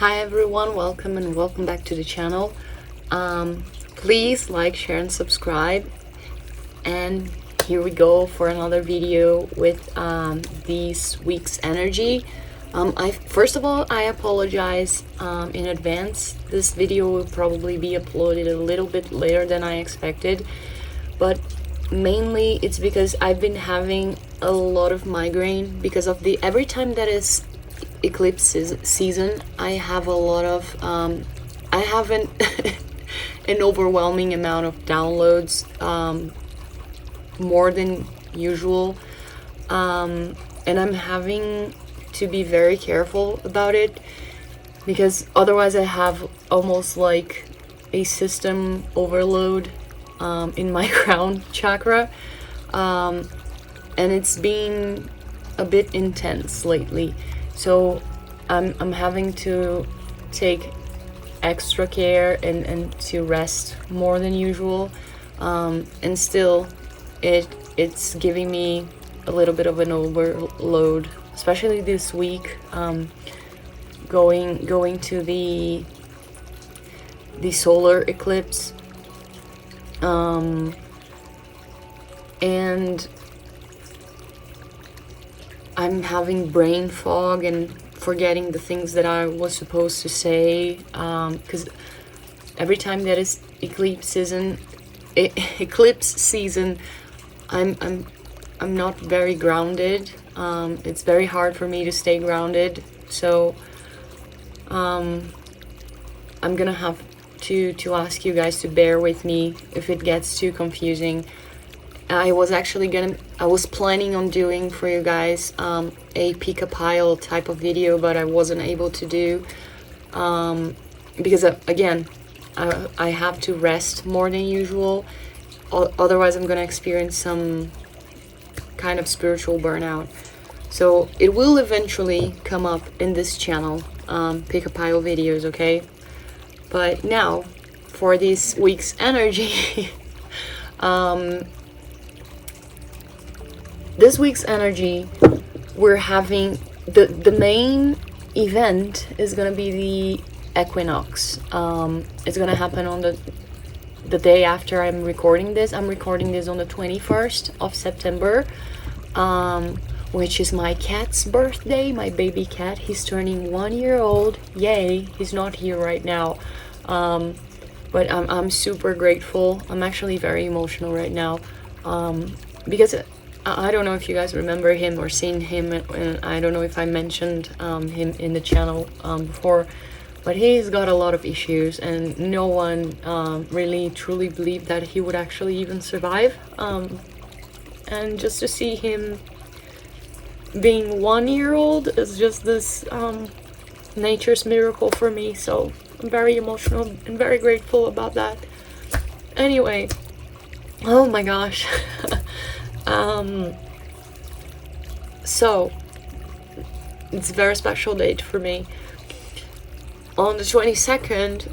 Hi everyone, welcome and welcome back to the channel. Please like, share and subscribe. And here we go for another video with this week's energy. First of all, I apologize in advance. This video will probably be uploaded a little bit later than I expected, but mainly it's because I've been having a lot of migraine because of every time that is eclipse season. I have a lot of I have an overwhelming amount of downloads, more than usual, and I'm having to be very careful about it because otherwise I have almost like a system overload in my crown chakra, and it's been a bit intense lately. So I'm having to take extra care and to rest more than usual, and still it's giving me a little bit of an overload, especially this week, going to the solar eclipse, and I'm having brain fog and forgetting the things that I was supposed to say, because every time that is eclipse season, I'm not very grounded. It's very hard for me to stay grounded, so I'm gonna have to ask you guys to bear with me if it gets too confusing. I was planning on doing for you guys a pick a pile type of video, but I wasn't able to do because again, I have to rest more than usual. Otherwise I'm gonna experience some kind of spiritual burnout. So it will eventually come up in this channel, pick a pile videos, okay? But now for this week's energy. This week's energy, we're having the main event is gonna be the equinox. It's gonna happen on the day after I'm recording this. I'm recording this on the 21st of September, which is my cat's birthday, my baby cat. He's turning 1 year old. Yay! He's not here right now, but I'm super grateful. I'm actually very emotional right now, because I don't know if you guys remember him or seen him, and I don't know if I mentioned him in the channel before, but he's got a lot of issues and no one really truly believed that he would actually even survive, and just to see him being 1 year old is just this nature's miracle for me. So I'm very emotional and very grateful about that. Anyway, oh my gosh. So it's a very special date for me. On the 22nd,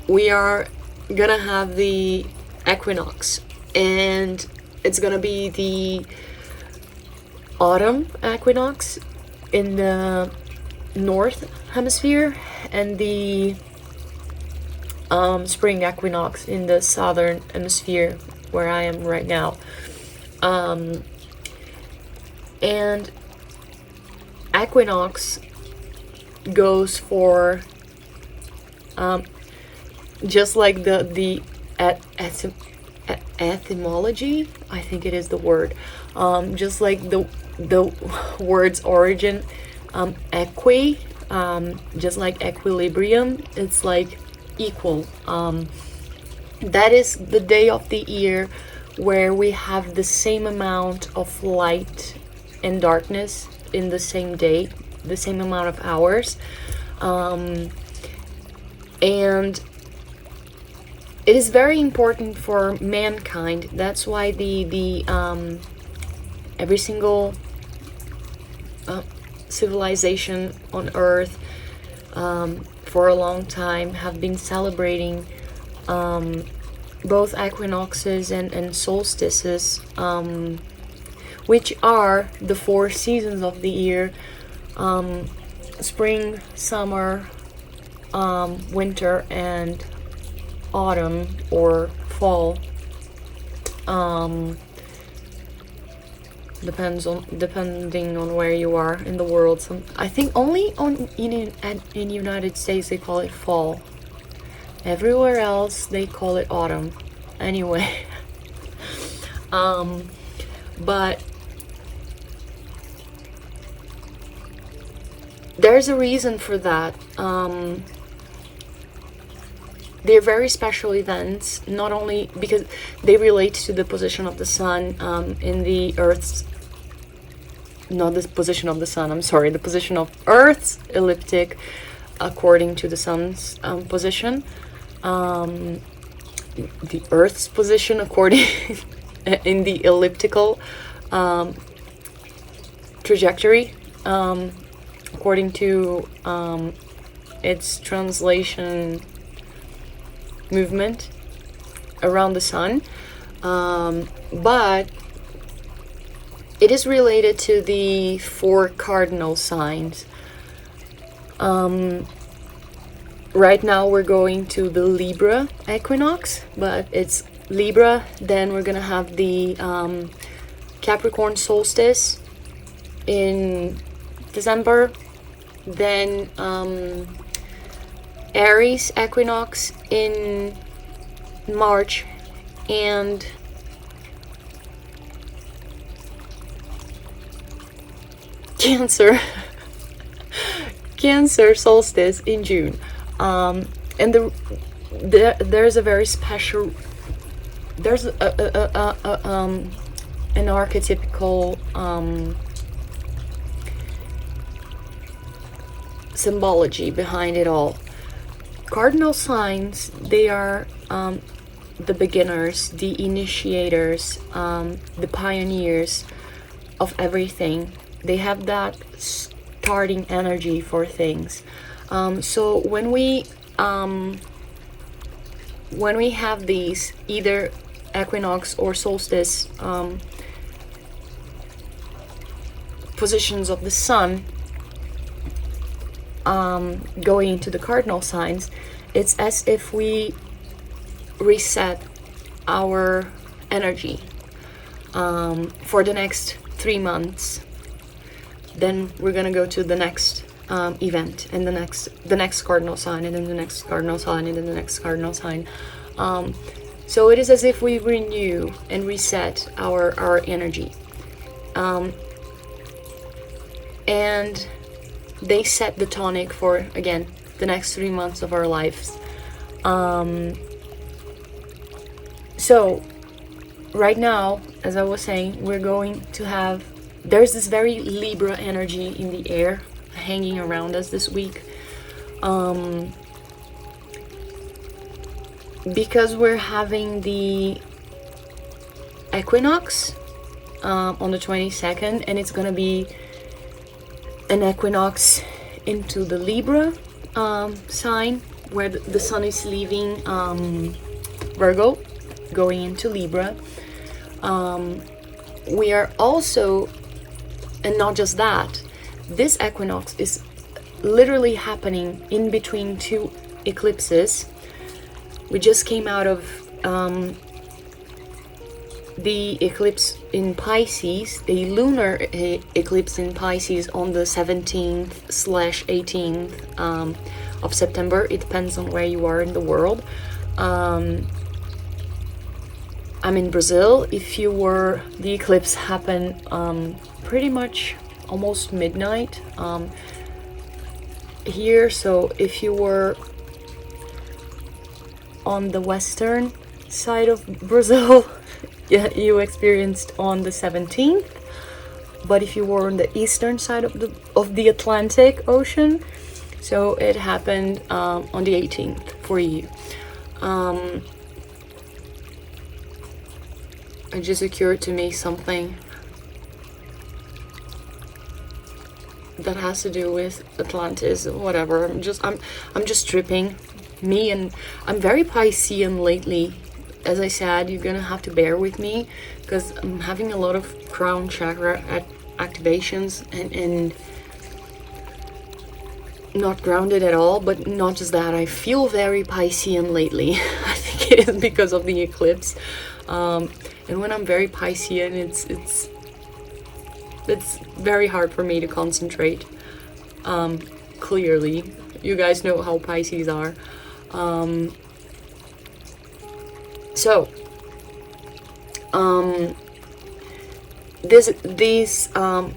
we are gonna have the equinox, and it's gonna be the autumn equinox in the north hemisphere and the spring equinox in the southern hemisphere, where I am right now. And equinox goes for just like the etymology, I think it is the word, just like the word's origin, equi, just like equilibrium, it's like equal. That is the day of the year where we have the same amount of light and darkness in the same day, the same amount of hours, and it is very important for mankind. That's why the every single civilization on Earth for a long time have been celebrating both equinoxes and solstices, which are the 4 seasons of the year, spring, summer, winter, and autumn or fall. Depending on where you are in the world. I think only in United States they call it fall. Everywhere else they call it autumn. Anyway, but there's a reason for that. They're very special events, not only because they relate to the position of the sun in the Earth's, not the position of the sun, I'm sorry, the position of Earth's ecliptic according to the sun's position. The Earth's position according in the elliptical trajectory, according to its translation movement around the sun, but it is related to the 4 cardinal signs. Right now we're going to the Libra equinox, but it's Libra, then we're gonna have the Capricorn solstice in December, then Aries equinox in March, and Cancer solstice in June. And there's a very special, there's an archetypical symbology behind it all. Cardinal signs, they are the beginners, the initiators, the pioneers of everything. They have that starting energy for things. So when we have these either equinox or solstice positions of the sun going into the cardinal signs, it's as if we reset our energy for the next 3 months. Then we're gonna go to the next event, and the next cardinal sign, and then the next cardinal sign, and then the next cardinal sign. So it is as if we renew and reset our energy, and they set the tonic for, again, the next 3 months of our lives. So right now, as I was saying, we're going to have, there's this very Libra energy in the air hanging around us this week, because we're having the equinox on the 22nd, and it's gonna be an equinox into the Libra sign, where the sun is leaving Virgo, going into Libra. We are also, and not just that, this equinox is literally happening in between 2 eclipses. We just came out of the eclipse in Pisces, a lunar eclipse in Pisces on the 17th/18th of September. It depends on where you are in the world. I'm in Brazil. The eclipse happened pretty much almost midnight here. So if you were on the western side of Brazil, yeah, you experienced on the 17th. But if you were on the eastern side of the Atlantic Ocean, so it happened on the 18th for you. It just occurred to me something that has to do with Atlantis, whatever. I'm just tripping. And I'm very Piscean lately. As I said, you're gonna have to bear with me because I'm having a lot of crown chakra activations, and not grounded at all. But not just that, I feel very Piscean lately. I think it is because of the eclipse. And when I'm very Piscean, it's very hard for me to concentrate. Clearly, you guys know how Pisces are. This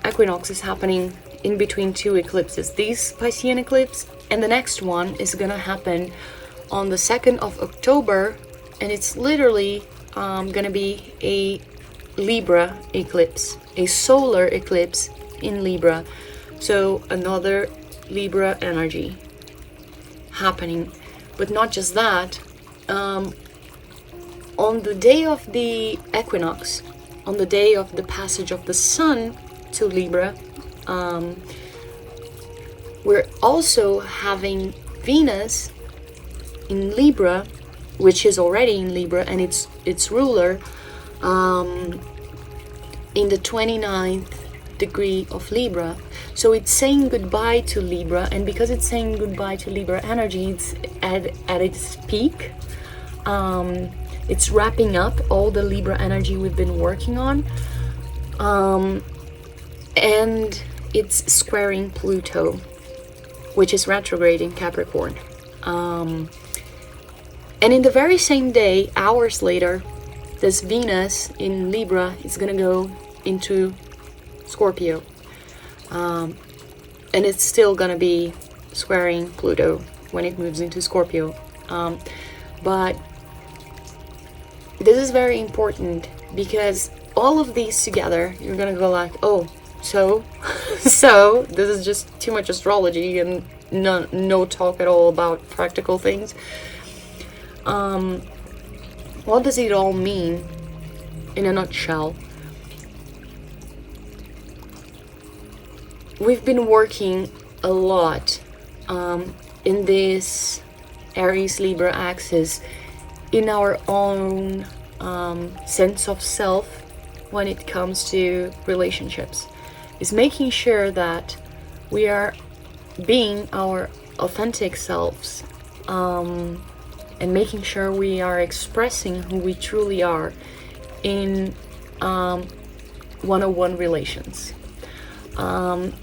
equinox is happening in between two eclipses. This Piscean eclipse and the next one is gonna happen on the 2nd of October, and it's literally gonna be a Libra eclipse, a solar eclipse in Libra. So another Libra energy happening. But not just that, on the day of the equinox, on the day of the passage of the sun to Libra, we're also having Venus in Libra, which is already in Libra, and its ruler in the 29th degree of Libra. So it's saying goodbye to Libra, and because it's saying goodbye to Libra energy, it's at its peak. It's wrapping up all the Libra energy we've been working on, and it's squaring Pluto, which is retrograde in Capricorn. And in the very same day, hours later, this Venus in Libra is gonna go into Scorpio, and it's still gonna be squaring Pluto when it moves into Scorpio. But this is very important, because all of these together, you're gonna go like, oh, so this is just too much astrology and no talk at all about practical things. What does it all mean in a nutshell? We've been working a lot in this Aries Libra axis in our own sense of self when it comes to relationships. Is making sure that we are being our authentic selves, and making sure we are expressing who we truly are in one-on-one relations, and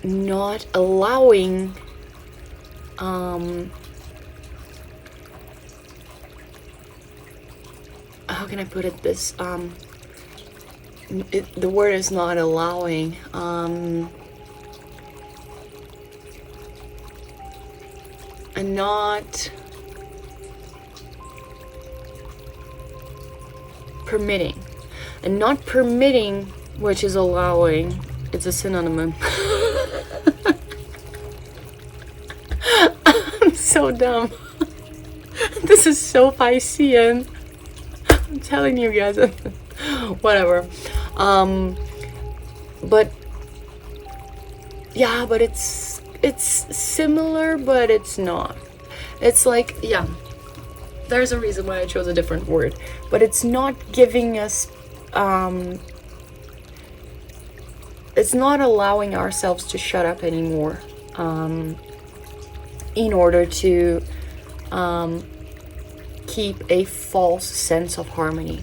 not allowing how can I put it this, the word is not allowing, and not permitting, which is allowing. It's a synonym. I'm so dumb. This is so Piscean. I'm telling you guys. Whatever. But yeah, but it's similar, but it's not. It's like, yeah, there's a reason why I chose a different word, but it's not giving us, it's not allowing ourselves to shut up anymore, in order to keep a false sense of harmony.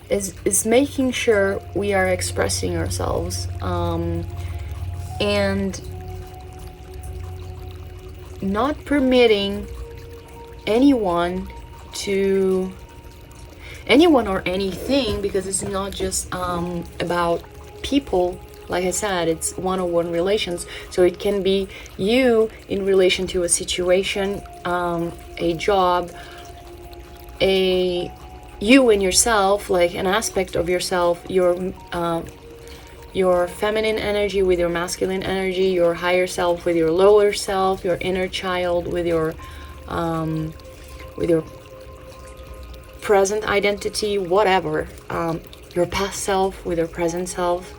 Is making sure we are expressing ourselves, and not permitting anyone or anything, because it's not just about people. Like I said, it's one-on-one relations, so it can be you in relation to a situation, a job, you and yourself, like an aspect of yourself, your feminine energy with your masculine energy, your higher self with your lower self, your inner child with your present identity, whatever, your past self with your present self.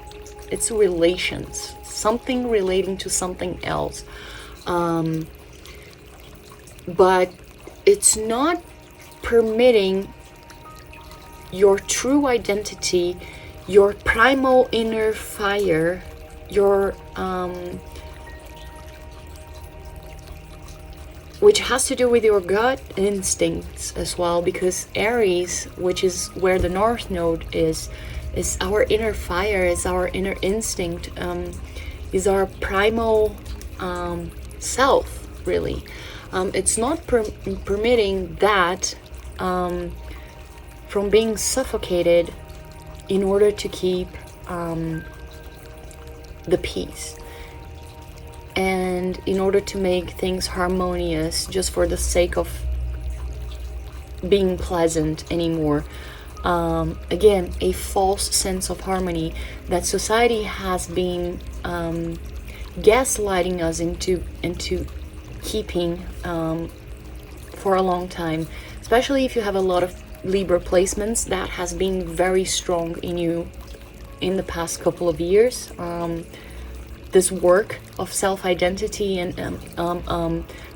It's relations, something relating to something else, but it's not permitting your true identity, your primal inner fire your which has to do with your gut instincts as well, because Aries, which is where the North Node is our inner fire, is our inner instinct, is our primal self, really. It's not permitting that from being suffocated in order to keep the peace, and in order to make things harmonious just for the sake of being pleasant anymore. Again, a false sense of harmony that society has been gaslighting us into keeping for a long time, especially if you have a lot of Libra placements. That has been very strong in you in the past couple of years. This work of self-identity and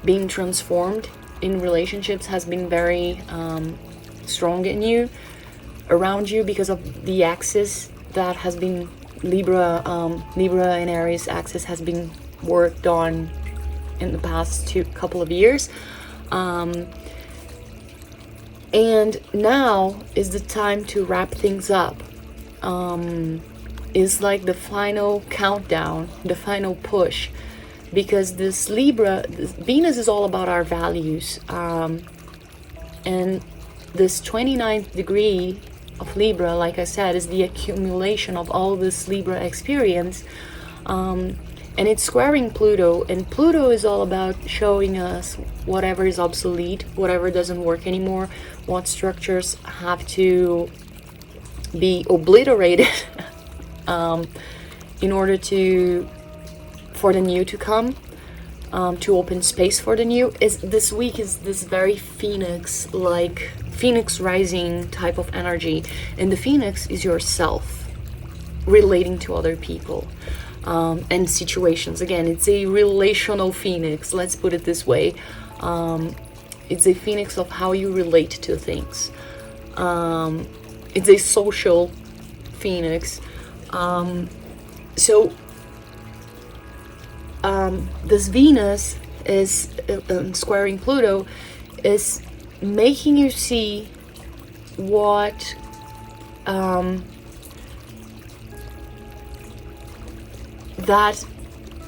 being transformed in relationships has been very strong in you, around you, because of the axis that has been Libra and Aries axis has been worked on in the past couple of years. And now is the time to wrap things up. Is like the final countdown, the final push, because this Venus is all about our values, and this 29th degree of Libra, like I said, is the accumulation of all this Libra experience, and it's squaring Pluto, and Pluto is all about showing us whatever is obsolete, whatever doesn't work anymore, what structures have to be obliterated in order for the new to come, to open space for the new. This week is this very phoenix rising type of energy, and the phoenix is yourself relating to other people and situations. Again, it's a relational phoenix, let's put it this way. It's a phoenix of how you relate to things. It's a social phoenix. So this Venus is squaring Pluto, is making you see what that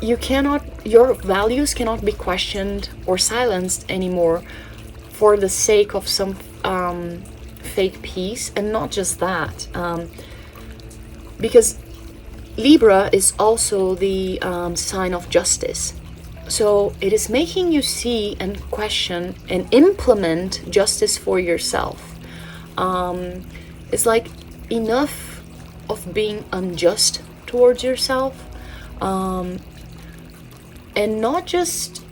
your values cannot be questioned or silenced anymore for the sake of some fake peace. And not just that, because Libra is also the sign of justice. So it is making you see and question and implement justice for yourself. It's like enough of being unjust towards yourself. And not just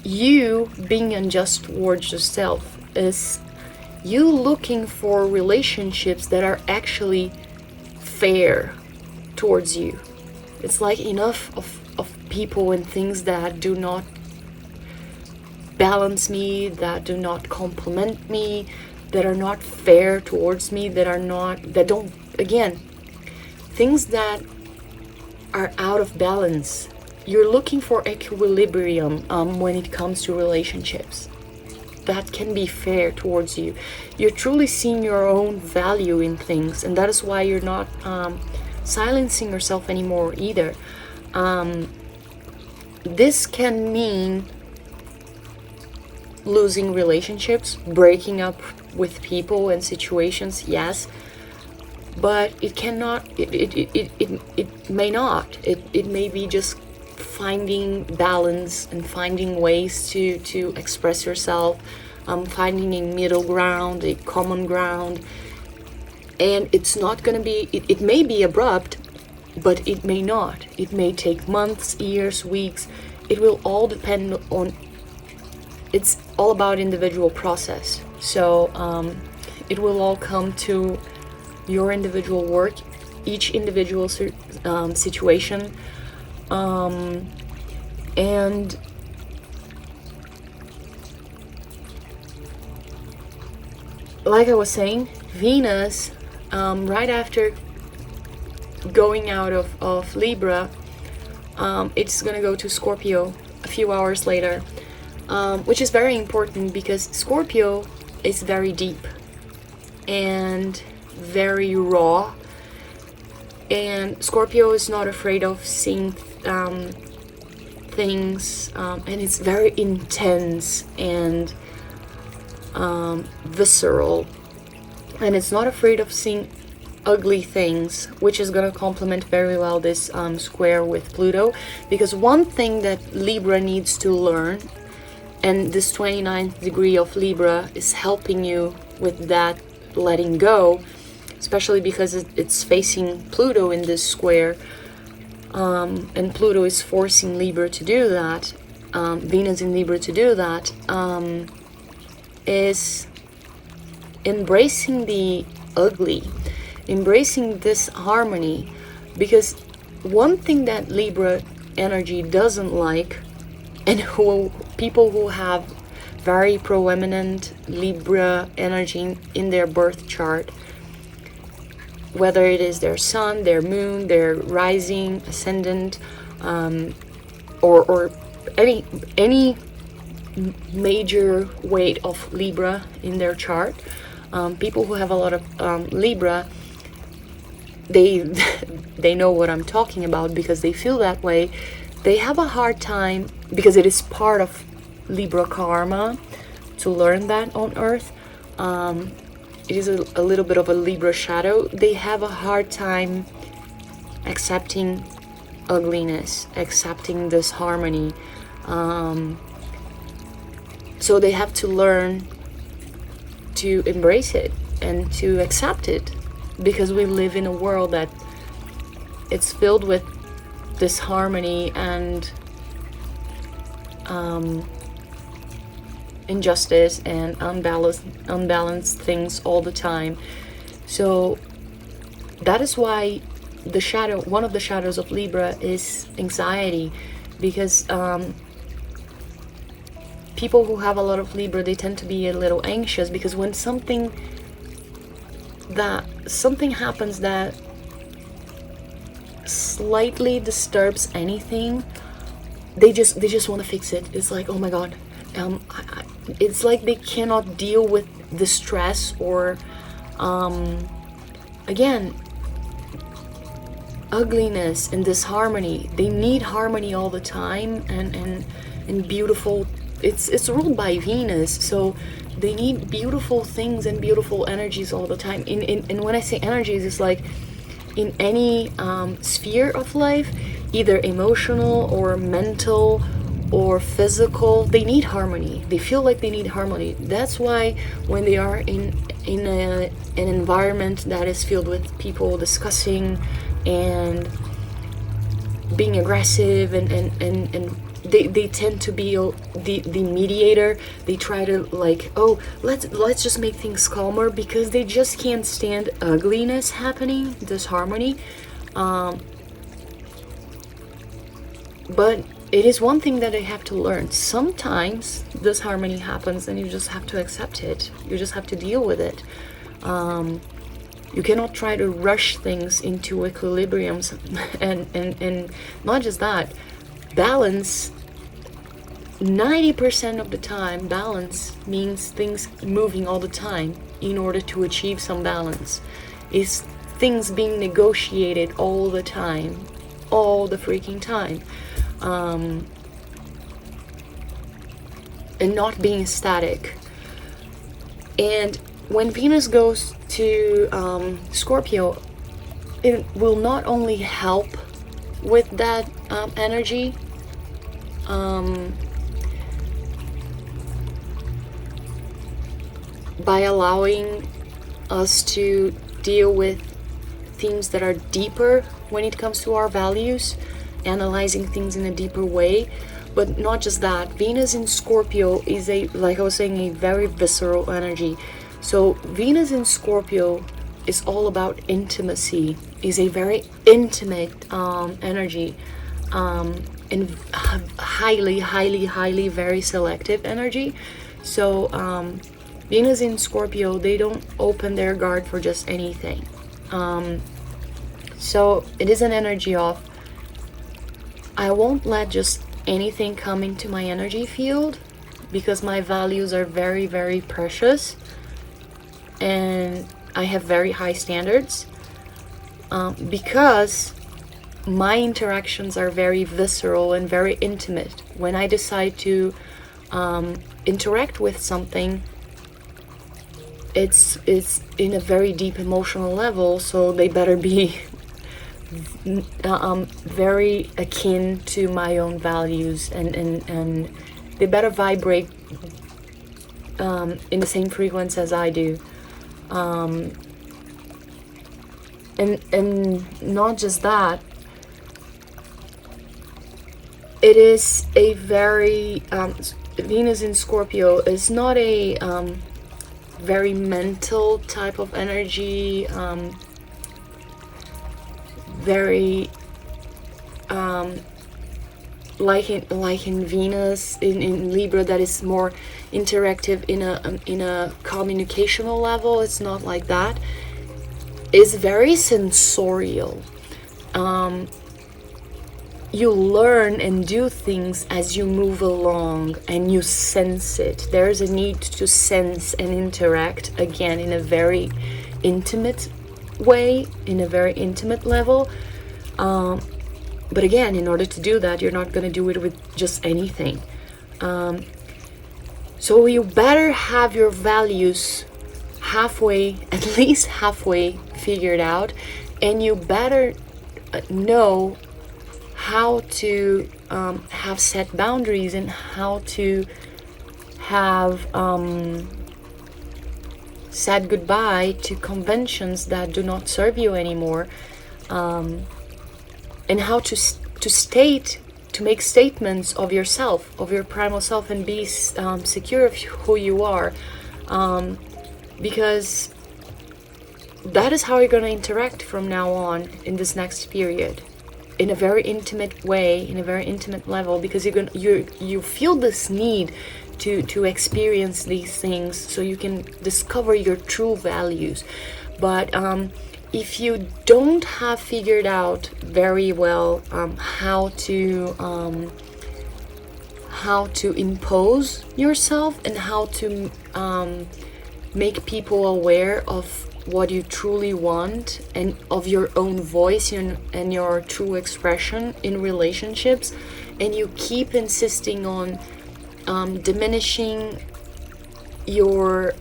you being unjust towards yourself, is you looking for relationships that are actually fair towards you. It's like enough of people and things that do not balance me, that do not complement me, that are not fair towards me, that don't, again, things that are out of balance. You're looking for equilibrium when it comes to relationships that can be fair towards you. You're truly seeing your own value in things, and that is why you're not silencing yourself anymore either. This can mean losing relationships, breaking up with people and situations, yes, but it cannot, it may not. It may be just finding balance and finding ways to express yourself, finding a middle ground, a common ground. And it's not going to be, it may be abrupt, but it may not. It may take months, years, weeks. It will all depend on, it's all about individual process. So it will all come to your individual work, each individual situation. And like I was saying, Venus, right after going out of Libra, it's gonna go to Scorpio a few hours later, which is very important because Scorpio is very deep and very raw, and Scorpio is not afraid of seeing things, and it's very intense and visceral, and it's not afraid of seeing ugly things, which is going to complement very well this square with Pluto, because one thing that Libra needs to learn, and this 29th degree of Libra is helping you with that letting go, especially because it's facing Pluto in this square, and Pluto is forcing Libra to do that, Venus in Libra to do that, is embracing the ugly, embracing this harmony, because one thing that Libra energy doesn't like, and who people who have very proeminent Libra energy in their birth chart, whether it is their sun, their moon, their rising, ascendant, or any major weight of Libra in their chart, people who have a lot of Libra, they know what I'm talking about because they feel that way. They have a hard time, because it is part of Libra karma to learn that on Earth. It is a little bit of a Libra shadow. They have a hard time accepting ugliness, accepting this harmony. So they have to learn to embrace it and to accept it, because we live in a world that it's filled with disharmony and injustice and unbalanced things all the time. So that is why one of the shadows of Libra is anxiety, because people who have a lot of Libra, they tend to be a little anxious, because when something happens that slightly disturbs anything, they just want to fix it. It's like, oh my god, it's like they cannot deal with the stress, or again, ugliness and disharmony. They need harmony all the time, and beautiful. It's ruled by Venus, so they need beautiful things and beautiful energies all the time. And when I say energies, it's like in any sphere of life, either emotional or mental or physical, they need harmony. They feel like they need harmony. That's why when they are in an environment that is filled with people discussing and being aggressive, and they tend to be the mediator. They try to, like, oh, let's just make things calmer, because they just can't stand ugliness happening, disharmony. But it is one thing that I have to learn. Sometimes disharmony happens and you just have to accept it. You just have to deal with it. You cannot try to rush things into equilibriums, and not just that, balance. 90% of the time, balance means things moving all the time in order to achieve some balance. Is things being negotiated all the time, all the freaking time, and not being static. And when Venus goes to Scorpio, it will not only help with that energy, by allowing us to deal with themes that are deeper when it comes to our values, analyzing things in a deeper way. But not just that, Venus in Scorpio is like I was saying, a very visceral energy. So Venus in Scorpio is all about intimacy, is a very intimate energy, and highly very selective energy. So Venus in Scorpio, they don't open their guard for just anything. So it is an energy of I won't let just anything come into my energy field, because my values are very, very precious and I have very high standards, because my interactions are very visceral and very intimate. When I decide to interact with something, it's in a very deep emotional level, so they better be very akin to my own values, and they better vibrate in the same frequency as I do. And not just that, it is a very Venus in Scorpio is not a very mental type of energy, very like in Venus in Libra, that is more interactive in a communicational level. It's not like that. It's very sensorial. You learn and do things as you move along, and you sense it. There's a need to sense and interact, again, in a very intimate way, in a very intimate level. But again, in order to do that, you're not going to do it with just anything. So you better have your values halfway, at least halfway figured out, and you better know how to have set boundaries, and how to have said goodbye to conventions that do not serve you anymore, and how to make statements of yourself, of your primal self, and be secure of who you are, because that is how you're going to interact from now on in this next period, in a very intimate way, in a very intimate level, because you feel this need to experience these things so you can discover your true values. But if you don't have figured out very well how to impose yourself, and how to make people aware of what you truly want, and of your own voice and your true expression in relationships, and you keep insisting on diminishing your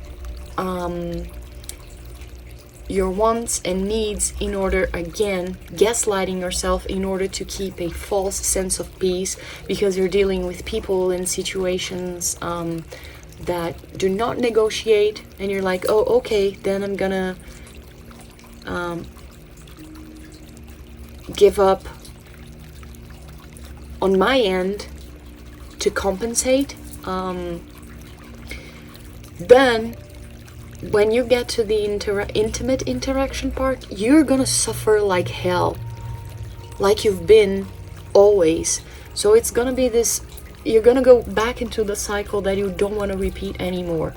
wants and needs, in order, again, gaslighting yourself in order to keep a false sense of peace, because you're dealing with people in situations that do not negotiate, and you're like, oh, okay, then I'm gonna give up on my end to compensate. Then when you get to the intimate interaction part, you're gonna suffer like hell, like you've been always. So it's gonna be this, you're gonna go back into the cycle that you don't want to repeat anymore.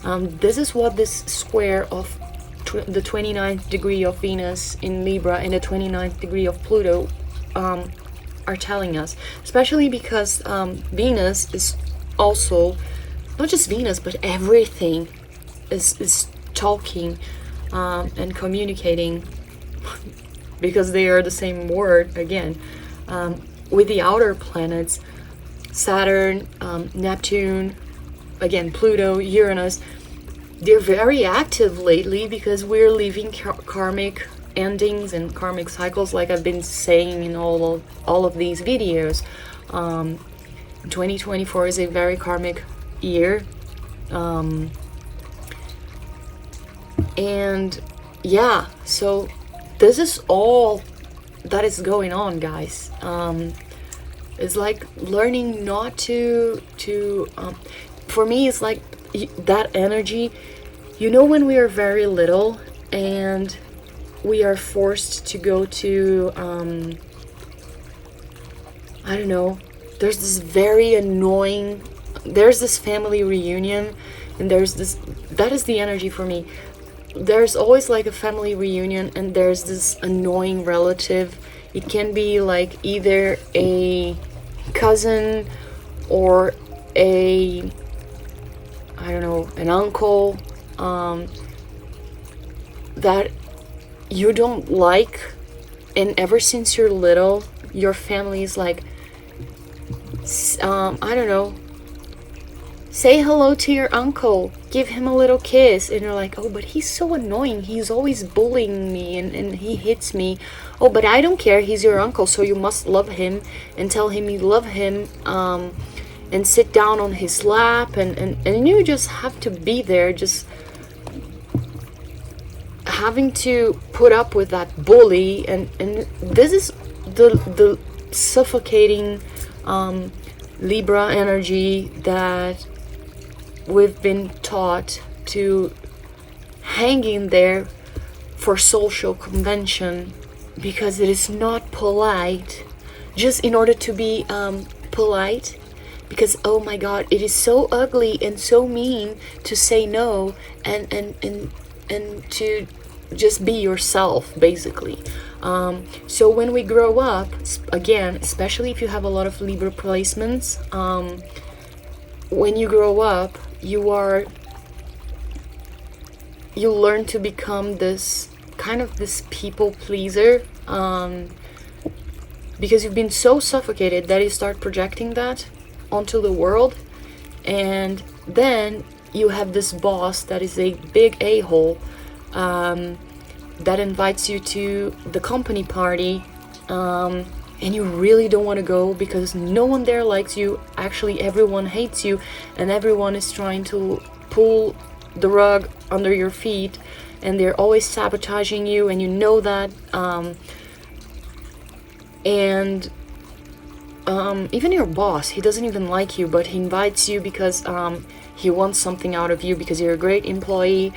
This is what this square of the 29th degree of Venus in Libra and the 29th degree of Pluto are telling us, especially because Venus is also, not just Venus, but everything is talking and communicating, because they are the same word again, with the outer planets, Saturn, Neptune, again Pluto, Uranus. They're very active lately because we're living karmic endings and karmic cycles, like I've been saying in all of these videos. 2024 is a very karmic year, and yeah, so this is all that is going on, guys. It's like learning not to for me, it's like that energy, when we are very little and we are forced to go to I don't know, there's this very annoying, there's this family reunion, and that is the energy for me. There's always like a family reunion, and there's this annoying relative It can be like either a cousin or a, I don't know, an uncle that you don't like, and ever since you're little, your family is like, I don't know, say hello to your uncle, give him a little kiss, and you're like, oh, but he's so annoying, he's always bullying me, and he hits me. Oh, but I don't care, he's your uncle, so you must love him and tell him you love him, and sit down on his lap, and you just have to be there, just having to put up with that bully. And this is the suffocating Libra energy that we've been taught to hang in there for social convention, because it is not polite just in order to be polite, because oh my god, it is so ugly and so mean to say no and to just be yourself, basically. So when we grow up, again, especially if you have a lot of Libra placements, when you grow up, you learn to become this kind of this people pleaser, because you've been so suffocated that you start projecting that onto the world. And then you have this boss that is a big a-hole, that invites you to the company party, and you really don't want to go because no one there likes you. Actually, everyone hates you, and everyone is trying to pull the rug under your feet, and they're always sabotaging you, and you know that. And even your boss, he doesn't even like you, but he invites you because he wants something out of you, because you're a great employee.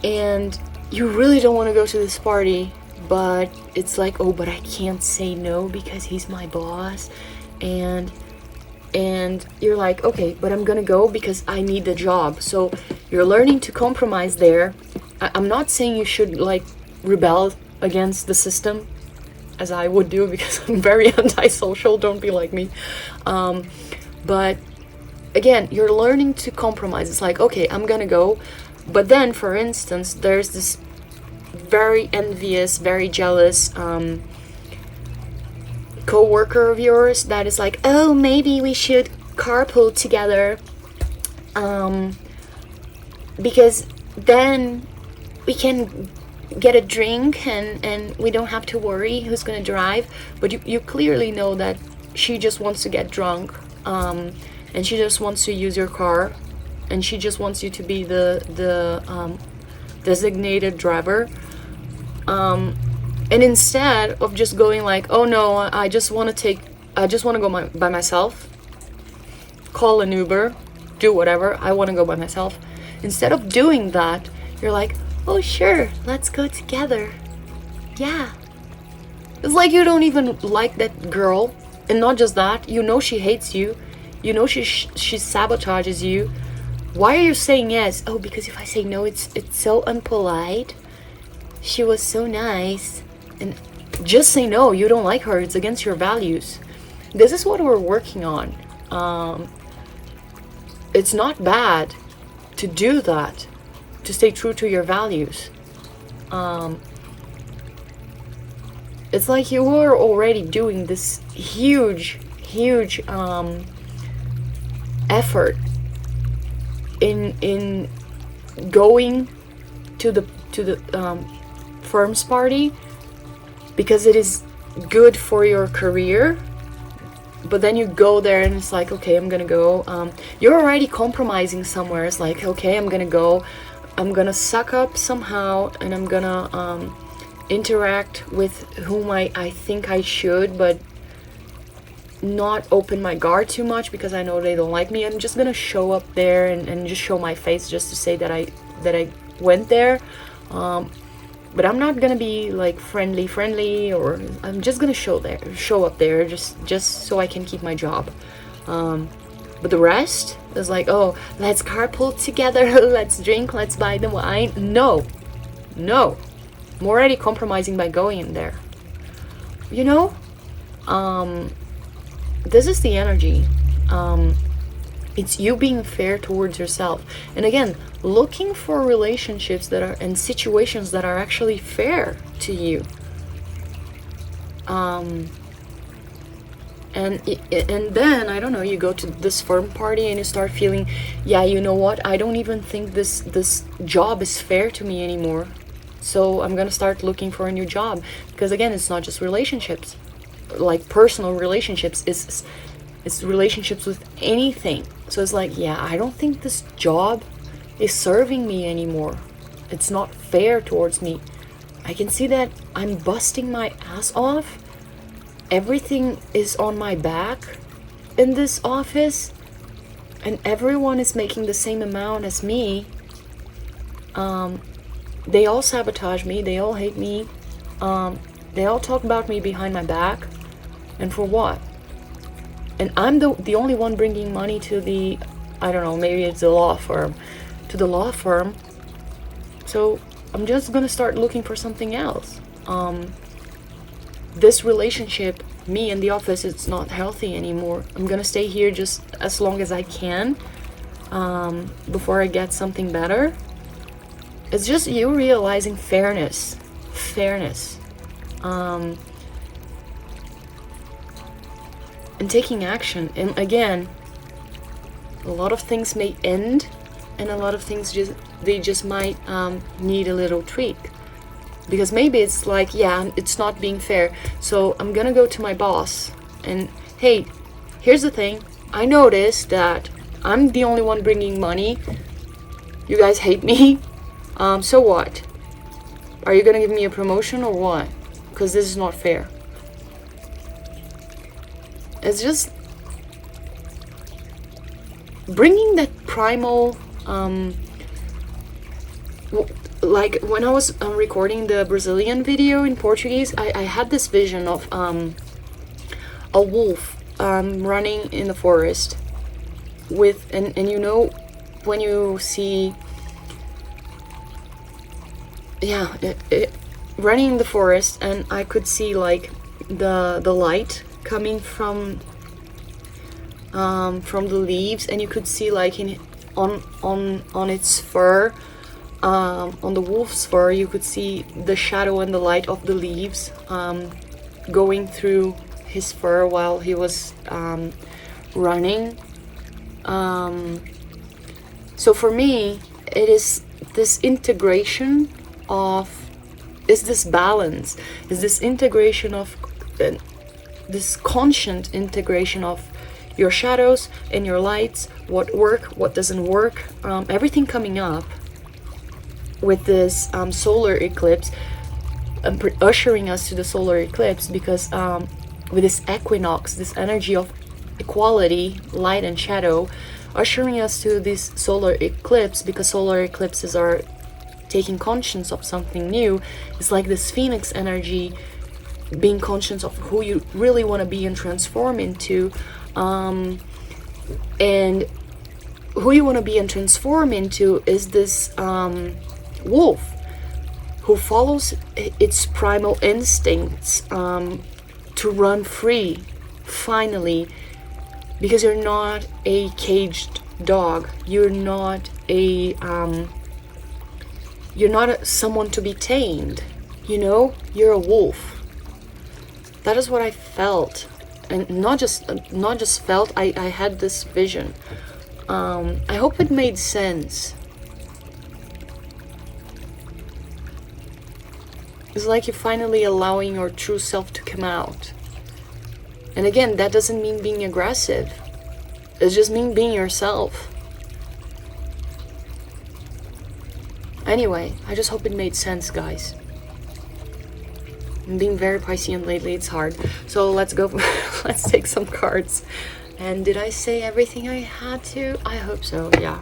And you really don't want to go to this party, but it's like, oh, but I can't say no because he's my boss. And you're like, okay, but I'm gonna go because I need the job. So you're learning to compromise there. I'm not saying you should like rebel against the system, as I would do, because I'm very antisocial, don't be like me. But again, you're learning to compromise. It's like, okay, I'm gonna go. But then, for instance, there's this very envious, very jealous co-worker of yours that is like, oh, maybe we should carpool together, because then we can get a drink and we don't have to worry who's gonna drive. But you clearly know that she just wants to get drunk, and she just wants to use your car, and she just wants you to be the designated driver. And instead of just going like, oh no, I just want to go by myself, call an Uber, do whatever, I want to go by myself. Instead of doing that, you're like, oh sure, let's go together. Yeah. It's like you don't even like that girl, and not just that, you know she hates you, you know she sabotages you. Why are you saying yes? Oh, because if I say no, it's so unpolite. She was so nice. And just say no, you don't like her, it's against your values. This is what we're working on. It's not bad to do that, to stay true to your values. It's like you are already doing this huge effort in going to the firm's party, because it is good for your career. But then you go there and it's like, okay, I'm gonna go. You're already compromising somewhere. It's like, okay, I'm gonna go, I'm gonna suck up somehow, and I'm gonna interact with whom I think I should, but not open my guard too much because I know they don't like me. I'm just gonna show up there and just show my face just to say that I went there. But I'm not gonna be like friendly, or I'm just gonna show up there just so I can keep my job. But the rest is like, oh, let's carpool together, let's drink, let's buy the wine. No. I'm already compromising by going in there. You know, this is the energy. It's you being fair towards yourself. And again, looking for relationships that are and situations that are actually fair to you. And then, I don't know, you go to this firm party and you start feeling, yeah, you know what, I don't even think this job is fair to me anymore. So I'm gonna start looking for a new job. Because again, it's not just relationships. Like personal relationships, it's relationships with anything. So it's like, yeah, I don't think this job is serving me anymore. It's not fair towards me. I can see that I'm busting my ass off. Everything is on my back in this office, and everyone is making the same amount as me. They all sabotage me. They all hate me. They all talk about me behind my back. And for what? And I'm the only one bringing money to the, I don't know, maybe it's the law firm, to the law firm. So I'm just gonna start looking for something else. This relationship, me and the office, it's not healthy anymore. I'm gonna stay here just as long as I can, before I get something better. It's just you realizing fairness, and taking action. And again, a lot of things may end, and a lot of things just might need a little tweak. Because maybe it's like, yeah, it's not being fair, so I'm gonna go to my boss and, hey, here's the thing, I noticed that I'm the only one bringing money, you guys hate me, so what? Are you gonna give me a promotion or what? Because this is not fair. It's just bringing that primal, like when I was recording the Brazilian video in Portuguese, I had this vision of a wolf running in the forest with, and you know, when you see, yeah, running in the forest, and I could see like the light coming from the leaves, and you could see like on its fur, on the wolf's fur, you could see the shadow and the light of the leaves going through his fur while he was running. So for me, it is this integration of, is this balance, is this integration of, this constant integration of your shadows and your lights, what work, what doesn't work, everything coming up with this solar eclipse, ushering us to the solar eclipse, because with this equinox, this energy of equality, light and shadow, ushering us to this solar eclipse, because solar eclipses are taking conscience of something new. It's like this phoenix energy, being conscious of who you really want to be and transform into, and who you want to be and transform into is this wolf who follows its primal instincts to run free, finally, because you're not a caged dog, you're not someone to be tamed, you know, you're a wolf. That is what I felt, and not just felt, I had this vision. I hope it made sense. It's like you're finally allowing your true self to come out. And again, that doesn't mean being aggressive. It just means being yourself. Anyway, I just hope it made sense, guys. I'm being very Piscean lately, it's hard. So let's go, let's take some cards. And did I say everything I had to? I hope so, yeah.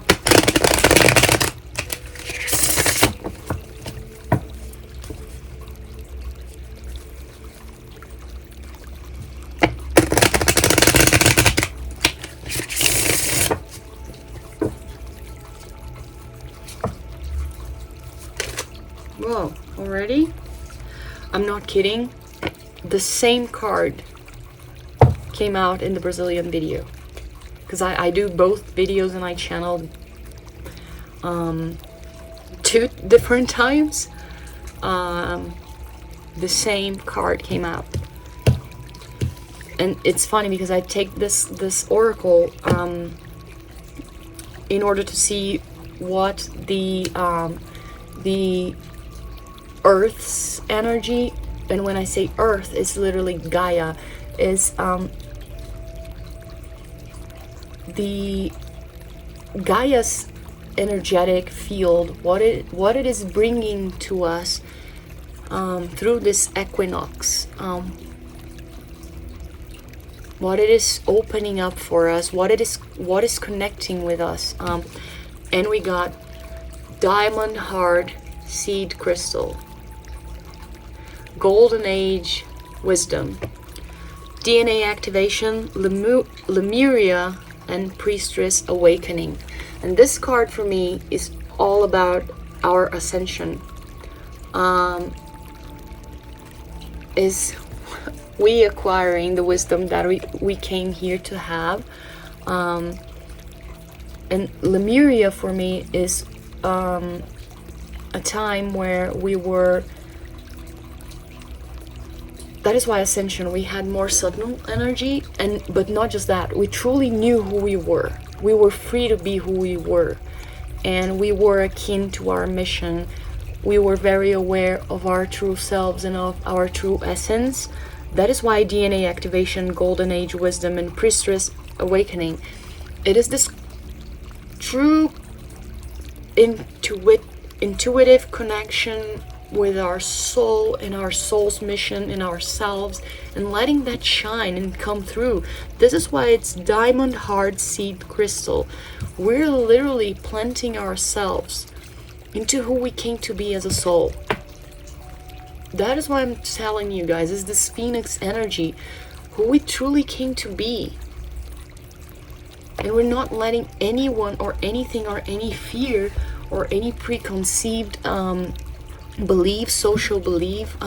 Whoa, already? I'm not kidding, the same card came out in the Brazilian video. Because I do both videos and I channeled 2 different times. The same card came out. And it's funny because I take this oracle in order to see what the Earth's energy, and when I say Earth, it's literally Gaia, is the Gaia's energetic field, what it is bringing to us through this equinox, what it is opening up for us, what is connecting with us. And we got diamond hard seed crystal, golden age wisdom, DNA activation, Lemuria, and priestess awakening. And this card for me is all about our ascension. Is we acquiring the wisdom that we came here to have. And Lemuria for me is a time where we were, that is why ascension, we had more subtle energy, but not just that, we truly knew who we were. We were free to be who we were, and we were akin to our mission. We were very aware of our true selves and of our true essence. That is why DNA activation, golden age wisdom, and priestess awakening, it is this true intuitive connection with our soul and our soul's mission in ourselves, and letting that shine and come through. This is why it's diamond hard seed crystal. We're literally planting ourselves into who we came to be as a soul. That is why I'm telling you guys, is this phoenix energy, who we truly came to be. And we're not letting anyone or anything or any fear or any preconceived belief, social belief,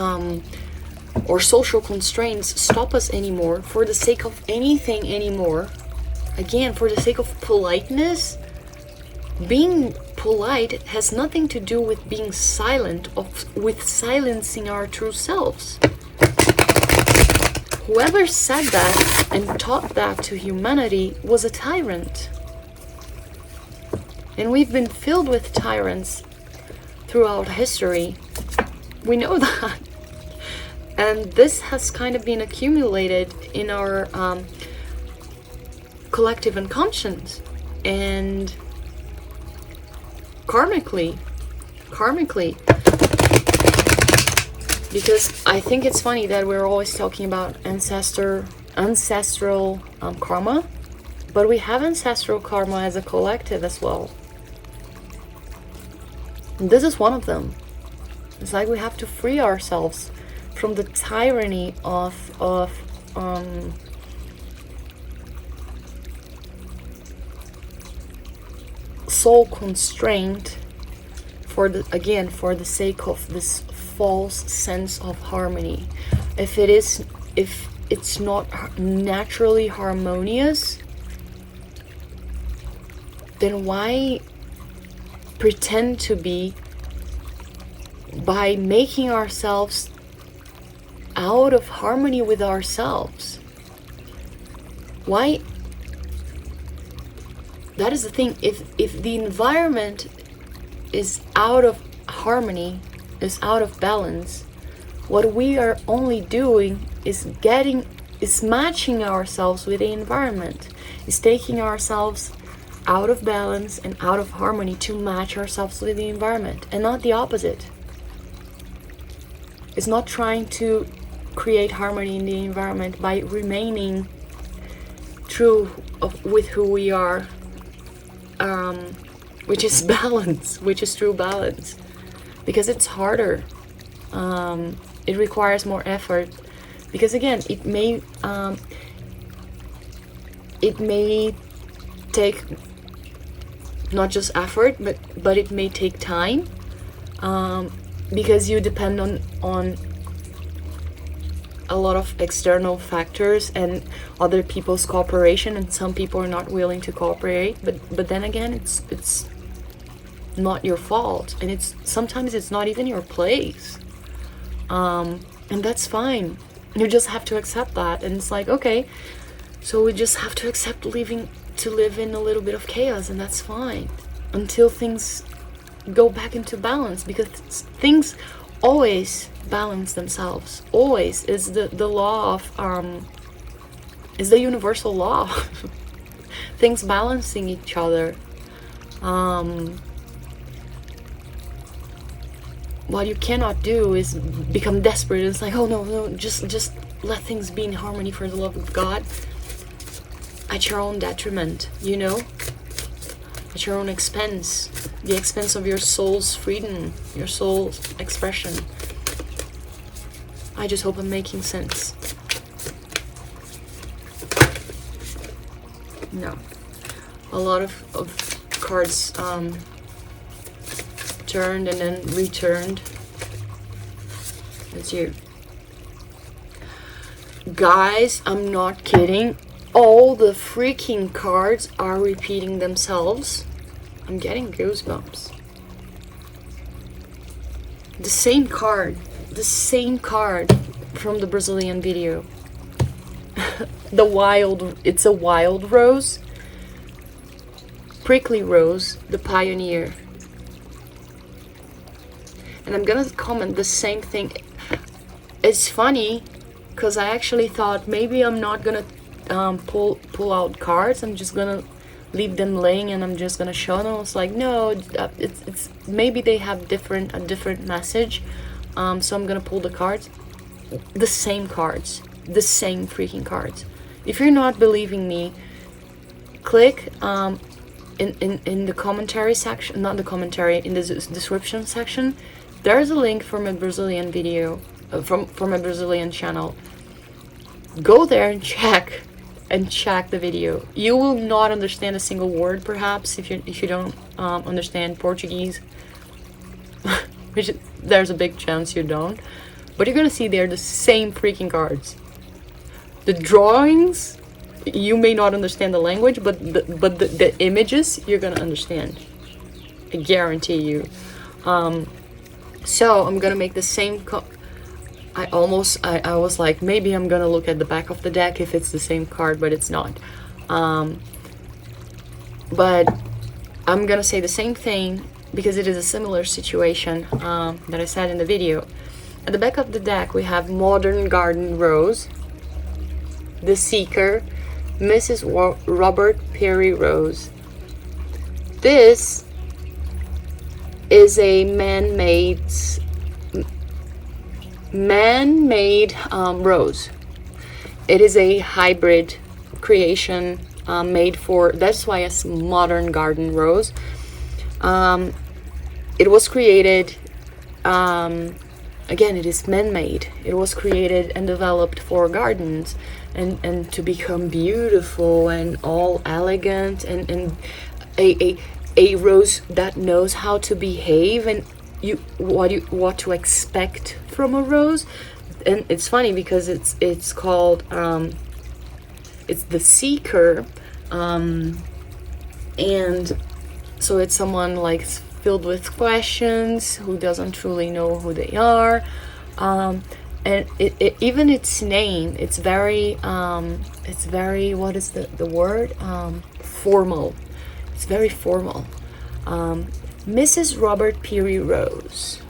or social constraints stop us anymore for the sake of anything anymore. Again, for the sake of politeness. Being polite has nothing to do with being silent, with silencing our true selves. Whoever said that and taught that to humanity was a tyrant. And we've been filled with tyrants throughout history. We know that. And this has kind of been accumulated in our collective unconscious. And karmically, because I think it's funny that we're always talking about ancestral karma, but we have ancestral karma as a collective as well. And this is one of them. It's like we have to free ourselves from the tyranny of soul constraint for the sake of this false sense of harmony. If it's not naturally harmonious, then why pretend to be by making ourselves out of harmony with ourselves? Why? That is the thing. If the environment is out of harmony, is out of balance, what we are only doing is matching ourselves with the environment, is taking ourselves out of balance and out of harmony to match ourselves with the environment, and not the opposite. It's not trying to create harmony in the environment by remaining true with who we are, which is balance, which is true balance, because it's harder. It requires more effort, because again, it may take not just effort, but it may take time, because you depend on a lot of external factors and other people's cooperation, and some people are not willing to cooperate, but then again, it's not your fault, and it's sometimes it's not even your place, and that's fine. You just have to accept that, and it's like, okay, so we just have to accept to live in a little bit of chaos, and that's fine until things go back into balance, because things always balance themselves. Always is the law of is the universal law. Things balancing each other. What you cannot do is become desperate. It's like, oh no, just let things be in harmony for the love of God, at your own detriment, you know, at your own expense, the expense of your soul's freedom, your soul's expression. I just hope I'm making sense. No, a lot of cards turned and then returned. That's you. Guys, I'm not kidding. All the freaking cards are repeating themselves. I'm getting goosebumps. The same card from the Brazilian video. It's a wild rose. Prickly rose, the pioneer. And I'm gonna comment the same thing. It's funny, because I actually thought maybe I'm not gonna pull out cards. I'm just gonna leave them laying and I'm just gonna show them. It's like, no, it's maybe they have a different message. So I'm gonna pull the cards, the same freaking cards. If you're not believing me, click in the commentary section, not the commentary, in the description section. There's a link from a Brazilian video, from a Brazilian channel. Go there and check the video. You will not understand a single word, perhaps, if you don't understand Portuguese, which there's a big chance you don't. But you're gonna see they're the same freaking cards. The drawings, you may not understand the language, but the images you're gonna understand. I guarantee you. So I'm gonna make the same. I was like, maybe I'm gonna look at the back of the deck if it's the same card, but it's not. But I'm gonna say the same thing because it is a similar situation that I said in the video. At the back of the deck we have Modern Garden Rose, The Seeker, Mrs. Robert Perry Rose. This is a man-made rose. It is a hybrid creation made for, that's why it's Modern Garden Rose. It was created, again, it is man-made. It was created and developed for gardens and to become beautiful and all elegant and a rose that knows how to behave and what to expect from a rose. And it's funny because it's called it's the Seeker, and so it's someone like filled with questions, who doesn't truly know who they are, and it even its name, it's very what is the word, formal. It's very formal. Mrs. Robert Perry Rose.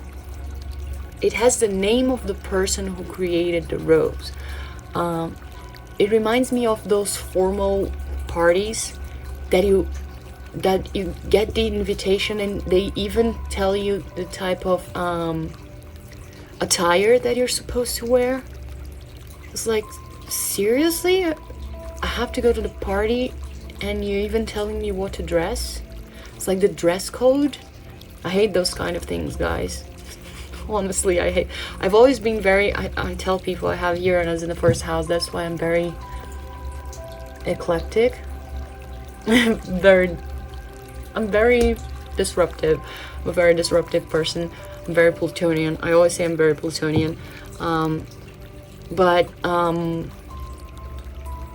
It has the name of the person who created the rose. It reminds me of those formal parties that you get the invitation and they even tell you the type of attire that you're supposed to wear. It's like, seriously? I have to go to the party and you're even telling me what to dress? It's like the dress code. I hate those kind of things, guys. Honestly, I've always been very, I tell people I have Uranus in the first house. That's why I'm very eclectic. I'm very disruptive. I'm a very disruptive person. I'm very Plutonian. I always say I'm very Plutonian. But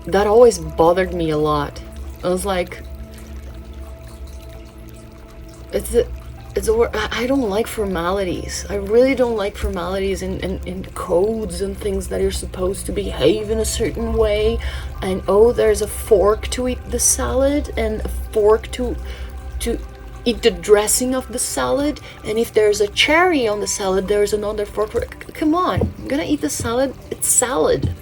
that always bothered me a lot. I was like, I don't like formalities. I really don't like formalities and codes and things that you're supposed to behave in a certain way. And oh, there's a fork to eat the salad and a fork to eat the dressing of the salad. And if there's a cherry on the salad, there's another fork for it. Come on, I'm gonna eat the salad. It's salad.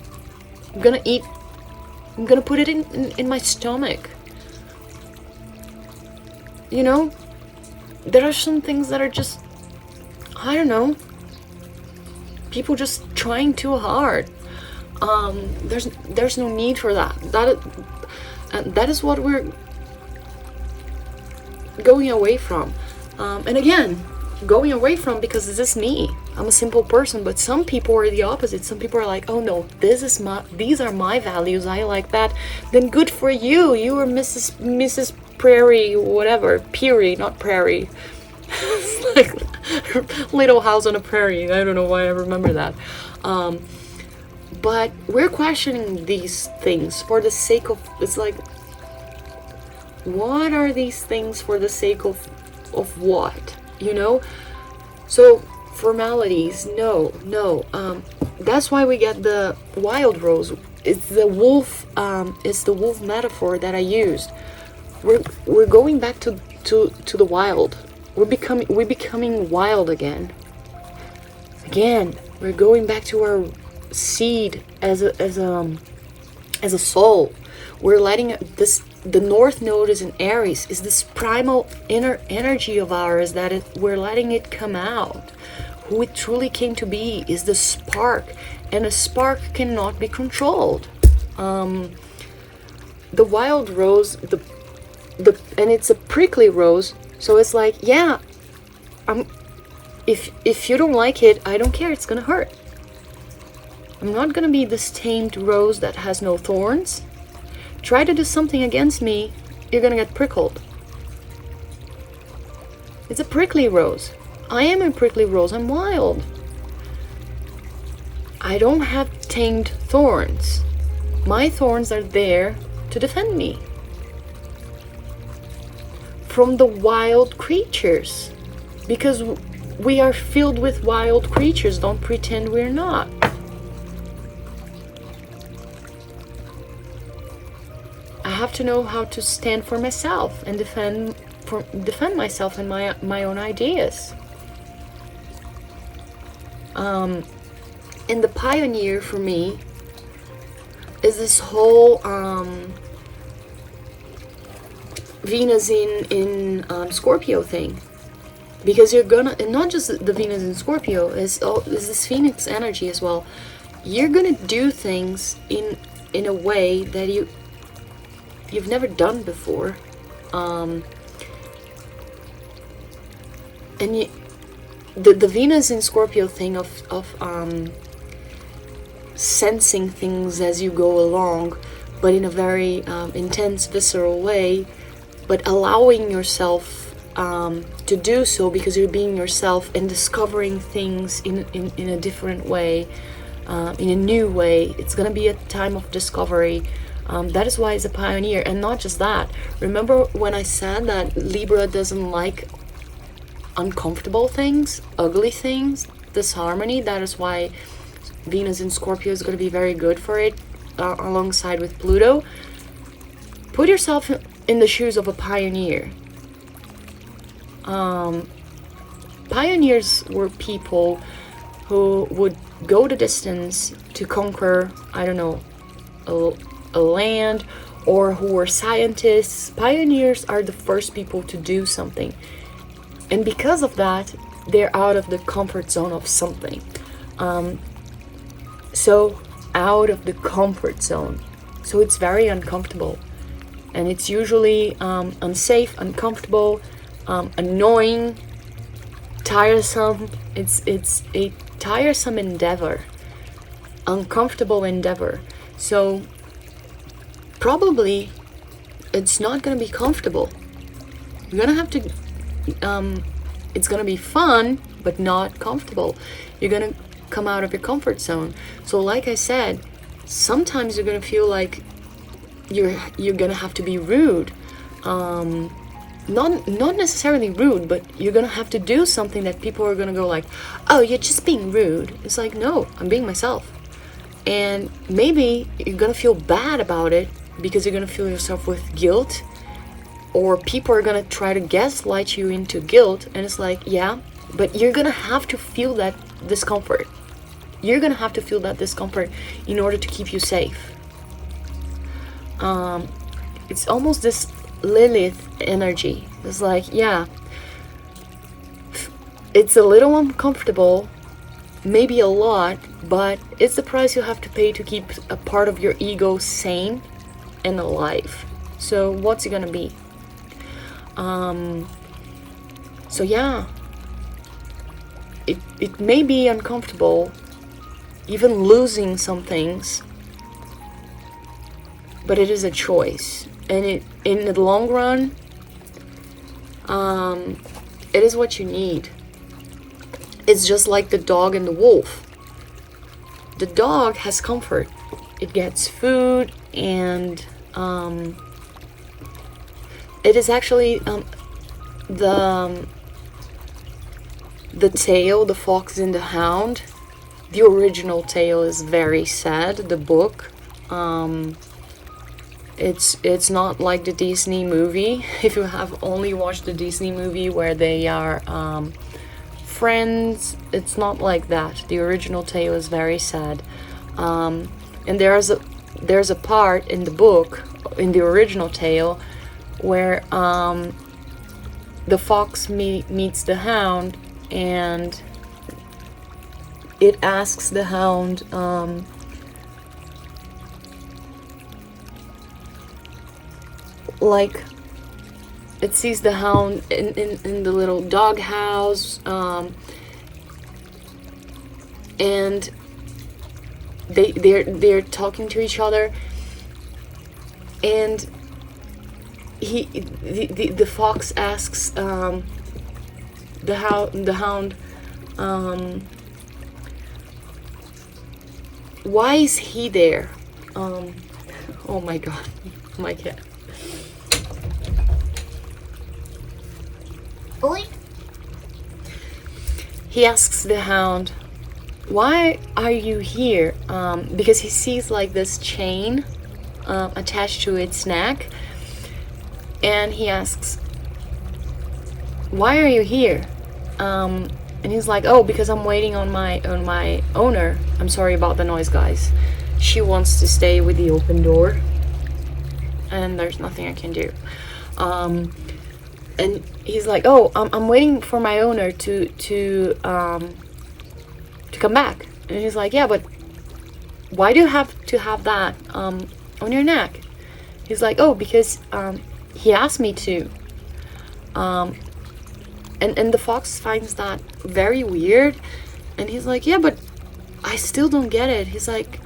I'm gonna put it in my stomach. You know? There are some things that are just, I don't know, people just trying too hard. There's no need for that. That is what we're going away from. And again, going away from, because this is me. I'm a simple person, but some people are the opposite. Some people are like, oh no, these are my values. I like that. Then good for you. You are Mrs. Prairie, whatever. Peary, not Prairie. It's like Little House on a Prairie. I don't know why I remember that. But we're questioning these things for the sake of, it's like, what are these things for the sake of what? You know? So formalities, no. That's why we get the wild rose. It's the wolf metaphor that I used. We're going back to the wild. We're becoming wild again. Again, we're going back to our seed as a soul. We're letting the North Node is in Aries, is this primal inner energy of ours that we're letting it come out. Who it truly came to be is the spark, and a spark cannot be controlled. The wild rose, and it's a prickly rose, so it's like, yeah, if you don't like it, I don't care, it's gonna hurt. I'm not gonna be this tamed rose that has no thorns. Try to do something against me, you're gonna get prickled. It's a prickly rose. I am a prickly rose, I'm wild. I don't have tamed thorns. My thorns are there to defend me from the wild creatures, because we are filled with wild creatures. Don't pretend we're not. I have to know how to stand for myself and defend myself and my own ideas. And the pioneer for me is this whole Venus in Scorpio thing, because you're gonna, and not just the Venus in Scorpio, is this Phoenix energy as well. You're gonna do things in a way that you've never done before, and the Venus in Scorpio thing of sensing things as you go along, but in a very intense, visceral way, but allowing yourself to do so because you're being yourself and discovering things in a different way, in a new way. It's gonna be a time of discovery. That is why it's a pioneer. And not just that, remember when I said that Libra doesn't like uncomfortable things, ugly things, disharmony? That is why Venus in Scorpio is going to be very good for it, alongside with Pluto. Put yourself in the shoes of a pioneer. Pioneers were people who would go the distance to conquer, I don't know, a land, or who were scientists. Pioneers are the first people to do something. And because of that, they're out of the comfort zone of something. So out of the comfort zone. So it's very uncomfortable. And it's usually unsafe, uncomfortable, annoying, tiresome. It's a tiresome endeavor, uncomfortable endeavor. So probably it's not going to be comfortable. You're going to have to, it's going to be fun, but not comfortable. You're going to come out of your comfort zone. So like I said, sometimes you're gonna feel like you're gonna have to be rude. Not necessarily rude, but you're gonna have to do something that people are gonna go like, oh, you're just being rude. It's like, no, I'm being myself. And maybe you're gonna feel bad about it because you're gonna feel yourself with guilt, or people are gonna try to gaslight you into guilt. And it's like, yeah, but you're gonna have to feel that discomfort. You're gonna have to feel that discomfort in order to keep you safe. It's almost this Lilith energy. It's like, yeah, it's a little uncomfortable, maybe a lot, but it's the price you have to pay to keep a part of your ego sane and alive. So what's it gonna be? So yeah, it may be uncomfortable, even losing some things, but it is a choice. And in the long run, it is what you need. It's just like the dog and the wolf. The dog has comfort. It gets food, and it is actually the tale, The Fox and the Hound. The original tale is very sad, the book. It's not like the Disney movie. If you have only watched the Disney movie where they are friends, it's not like that. The original tale is very sad. And there's a part in the book, in the original tale, where the fox meets the hound, and it asks the hound, like, it sees the hound in the little dog house, and they're talking to each other, and the fox asks the hound, why is he there? Oh my god, my cat. He asks the hound, why are you here? Because he sees like this chain attached to its neck, and he asks, why are you here? And he's like, oh, because I'm waiting on my owner. I'm sorry about the noise, guys. She wants to stay with the open door, and there's nothing I can do. And he's like, oh, I'm waiting for my owner to come back. And he's like, yeah, but why do you have to have that on your neck? He's like, oh, because he asked me to. And the fox finds that very weird, and he's like, yeah, but I still don't get it. He's like,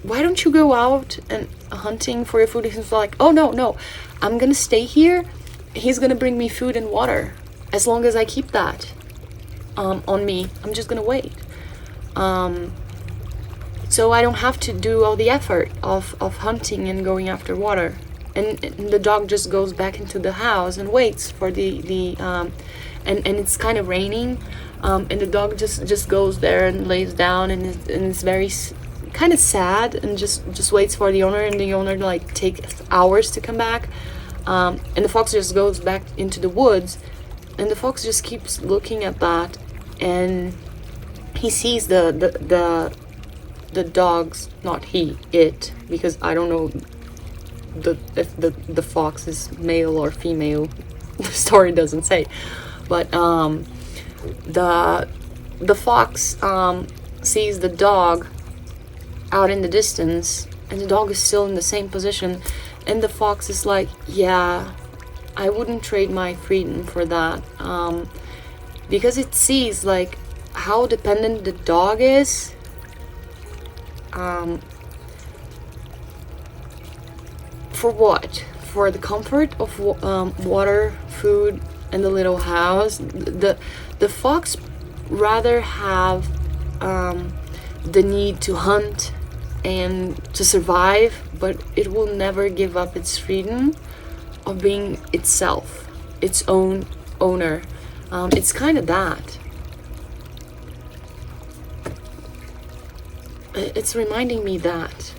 why don't you go out and hunting for your food? He's like, oh, no, I'm gonna stay here. He's gonna bring me food and water as long as I keep that on me. I'm just gonna wait, so I don't have to do all the effort of hunting and going after water. And the dog just goes back into the house and waits for and it's kind of raining, and the dog just goes there and lays down, and it's very kind of sad, and just waits for the owner, and the owner like takes hours to come back. And the fox just goes back into the woods, and the fox just keeps looking at that, and he sees the dogs, not it, because I don't know if the fox is male or female. The story doesn't say, but the fox sees the dog out in the distance, and the dog is still in the same position. And the fox is like, yeah, I wouldn't trade my freedom for that, because it sees like how dependent the dog is, for what? For the comfort of water, food, and the little house. The fox rather have the need to hunt and to survive, but it will never give up its freedom of being itself, its own owner. It's kind of that. It's reminding me that.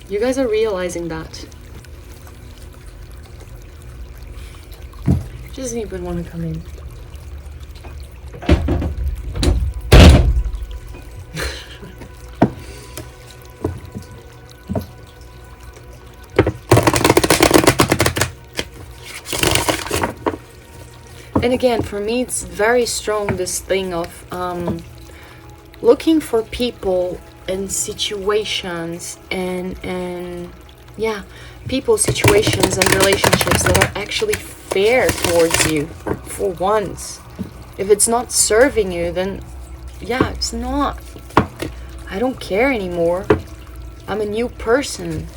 You guys are realizing that. Doesn't even want to come in. And again, for me, it's very strong, this thing of looking for people and situations and yeah, people, situations, and relationships that are actually fair towards you for once. If it's not serving you, then yeah, it's not. I don't care anymore. I'm a new person.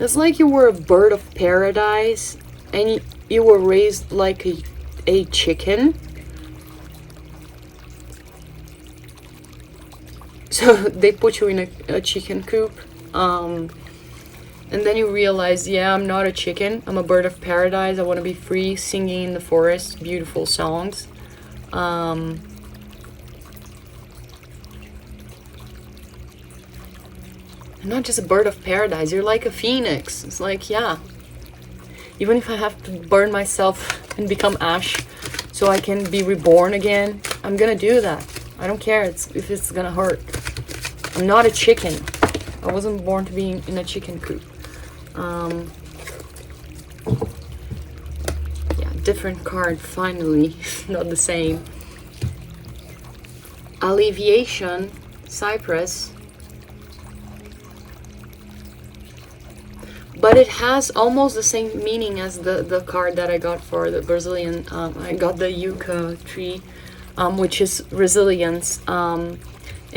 It's like you were a bird of paradise and you were raised like a chicken. So they put you in a chicken coop. And then you realize, yeah, I'm not a chicken. I'm a bird of paradise. I want to be free, singing in the forest, beautiful songs. I'm not just a bird of paradise. You're like a phoenix. It's like, yeah, even if I have to burn myself and become ash so I can be reborn again, I'm gonna do that. I don't care if it's gonna hurt. I'm not a chicken. I wasn't born to be in a chicken coop. Yeah, different card, finally. Not the same. Alleviation, Cypress. But it has almost the same meaning as the card that I got for the Brazilian. I got the yucca tree, which is resilience. And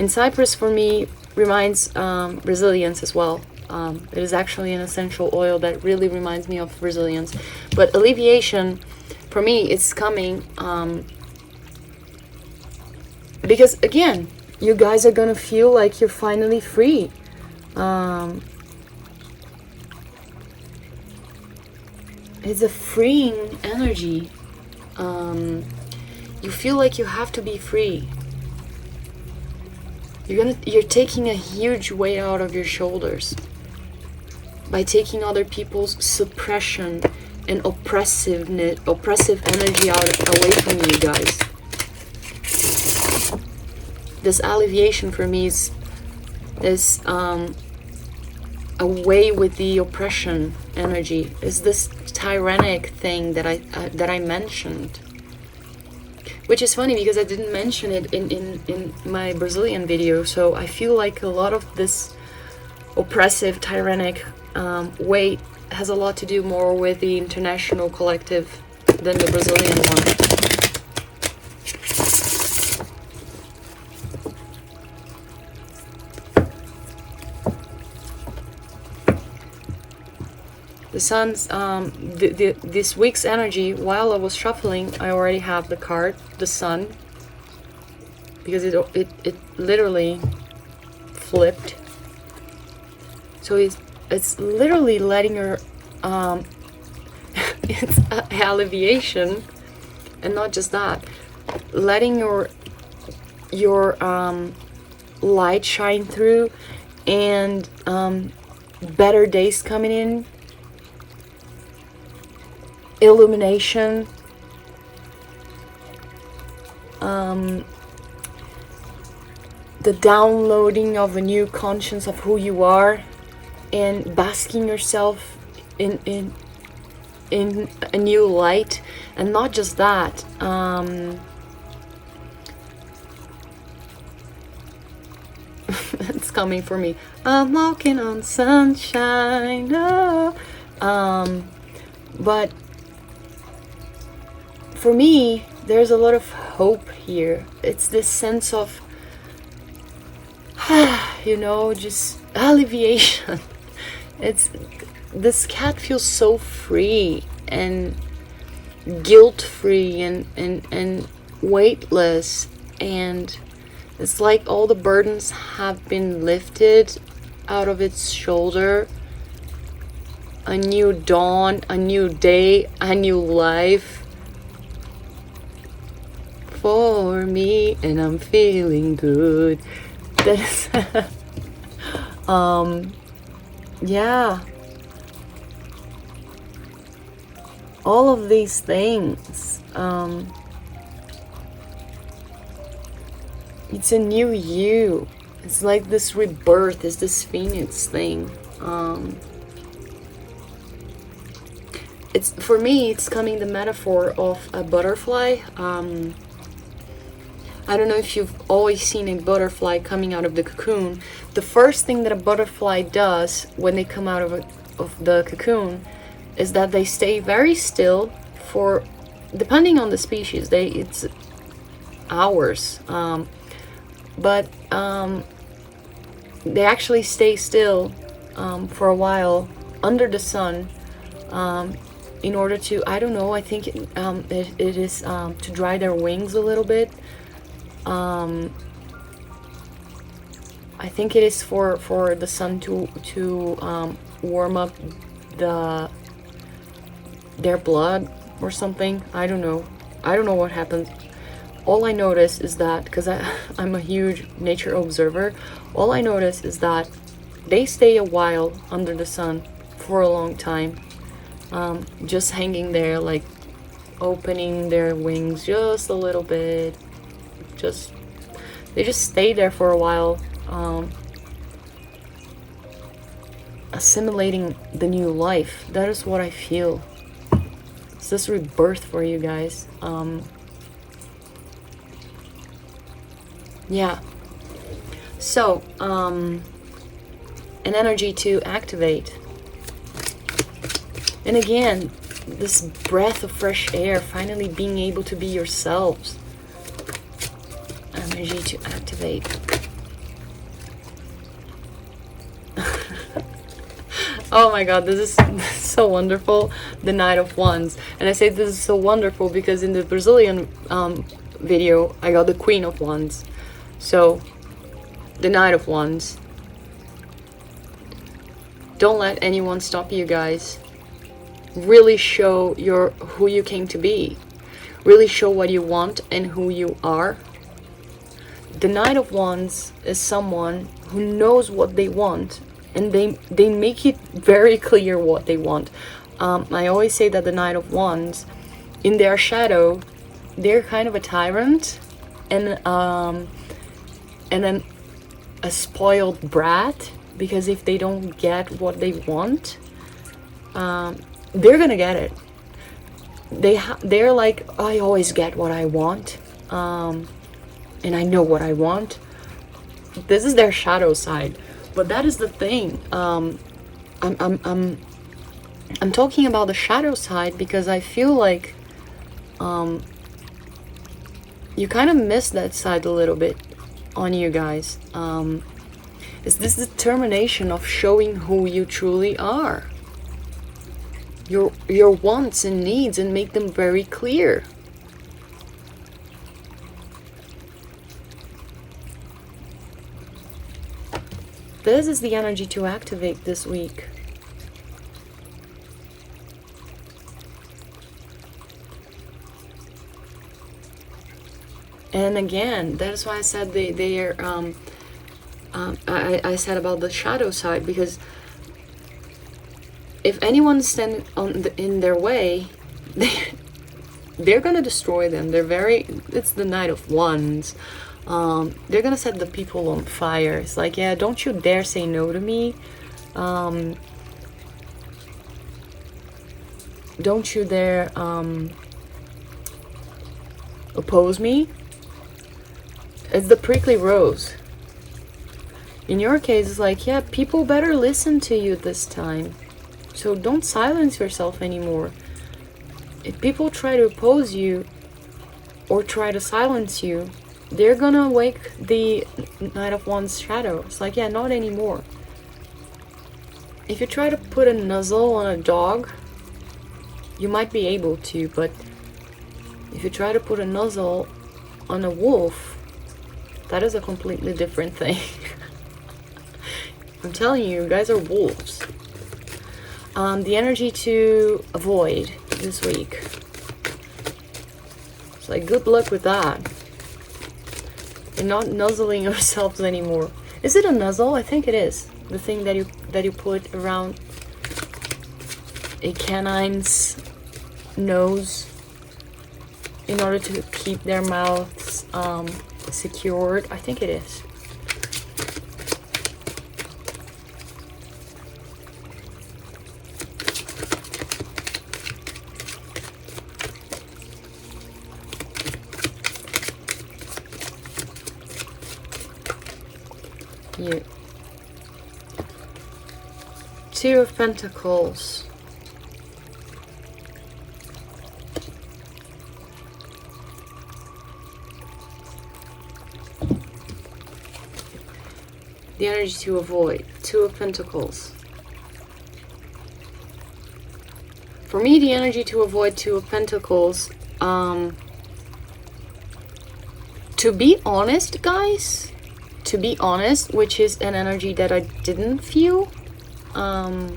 cypress for me reminds resilience as well. It is actually an essential oil that really reminds me of resilience. But alleviation, for me, it's coming because, again, you guys are gonna feel like you're finally free. It's a freeing energy. You feel like you have to be free. You're taking a huge weight out of your shoulders by taking other people's suppression and oppressive energy away from you guys. This alleviation for me is away with the oppression energy. Is this tyrannic thing that I mentioned, which is funny because I didn't mention it in my Brazilian video. So I feel like a lot of this oppressive, tyrannic weight has a lot to do more with the international collective than the Brazilian one. The sun's, this week's energy, while I was shuffling, I already have the card, the sun, because it literally flipped. So it's literally letting her, it's alleviation, and not just that, letting your light shine through, and better days coming in. Illumination, the downloading of a new conscience of who you are, and basking yourself in a new light. And not just that, it's coming for me. I'm walking on sunshine, oh. But for me, there's a lot of hope here. It's this sense of, you know, just alleviation. It's, this cat feels so free and guilt-free and weightless, and it's like all the burdens have been lifted out of its shoulder. A new dawn, a new day, a new life for me, and I'm feeling good. That is yeah, all of these things, it's a new you. It's like this rebirth, it's this phoenix thing. It's, for me, it's coming the metaphor of a butterfly. I don't know if you've always seen a butterfly coming out of the cocoon. The first thing that a butterfly does when they come out of the cocoon is that they stay very still for, depending on the species, it's hours. But they actually stay still for a while under the sun, in order to, I don't know, I think it is to dry their wings a little bit. I think it is for the sun to warm up their blood or something. I don't know what happens. All I notice is that, because I'm a huge nature observer, all I notice is that they stay a while under the sun for a long time, just hanging there, like opening their wings just a little bit. They just stay there for a while, assimilating the new life. That is what I feel. It's this rebirth for you guys. Yeah. So, an energy to activate. And again, this breath of fresh air, finally being able to be yourselves. Energy to activate. Oh my god, this is so wonderful. The Knight of Wands. And I say this is so wonderful because in the Brazilian video, I got the Queen of Wands. So, the Knight of Wands. Don't let anyone stop you guys. Really show who you came to be. Really show what you want and who you are. The Knight of Wands is someone who knows what they want, and they make it very clear what they want. I always say that the Knight of Wands, in their shadow, they're kind of a tyrant and then a spoiled brat, because if they don't get what they want, they're gonna get it. They're like, I always get what I want. And I know what I want. This is their shadow side, but that is the thing. I'm talking about the shadow side because I feel like you kind of miss that side a little bit on you guys. It's this determination of showing who you truly are, your wants and needs, and make them very clear. This is the energy to activate this week. And again, that's why I said they are. I said about the shadow side, because if anyone stands in their way, they're gonna destroy them. It's the Knight of Wands. They're gonna set the people on fire. It's like, yeah, don't you dare say no to me. Don't you dare oppose me. It's the prickly rose. In your case, it's like, yeah, people better listen to you this time. So don't silence yourself anymore. If people try to oppose you, or try to silence you, they're gonna wake the Knight of Wands shadow. It's like, yeah, not anymore. If you try to put a nuzzle on a dog, you might be able to, but if you try to put a nuzzle on a wolf, that is a completely different thing. I'm telling you, you guys are wolves. The energy to avoid this week. It's like, good luck with that. You're not nuzzling yourselves anymore. Is it a nuzzle? I think it is. The thing that you put around a canine's nose in order to keep their mouths secured. I think it is. You. Two of Pentacles. The energy to avoid. Two of Pentacles. For me, the energy to avoid Two of Pentacles, to be honest, guys, to be honest, which is an energy that I didn't feel, that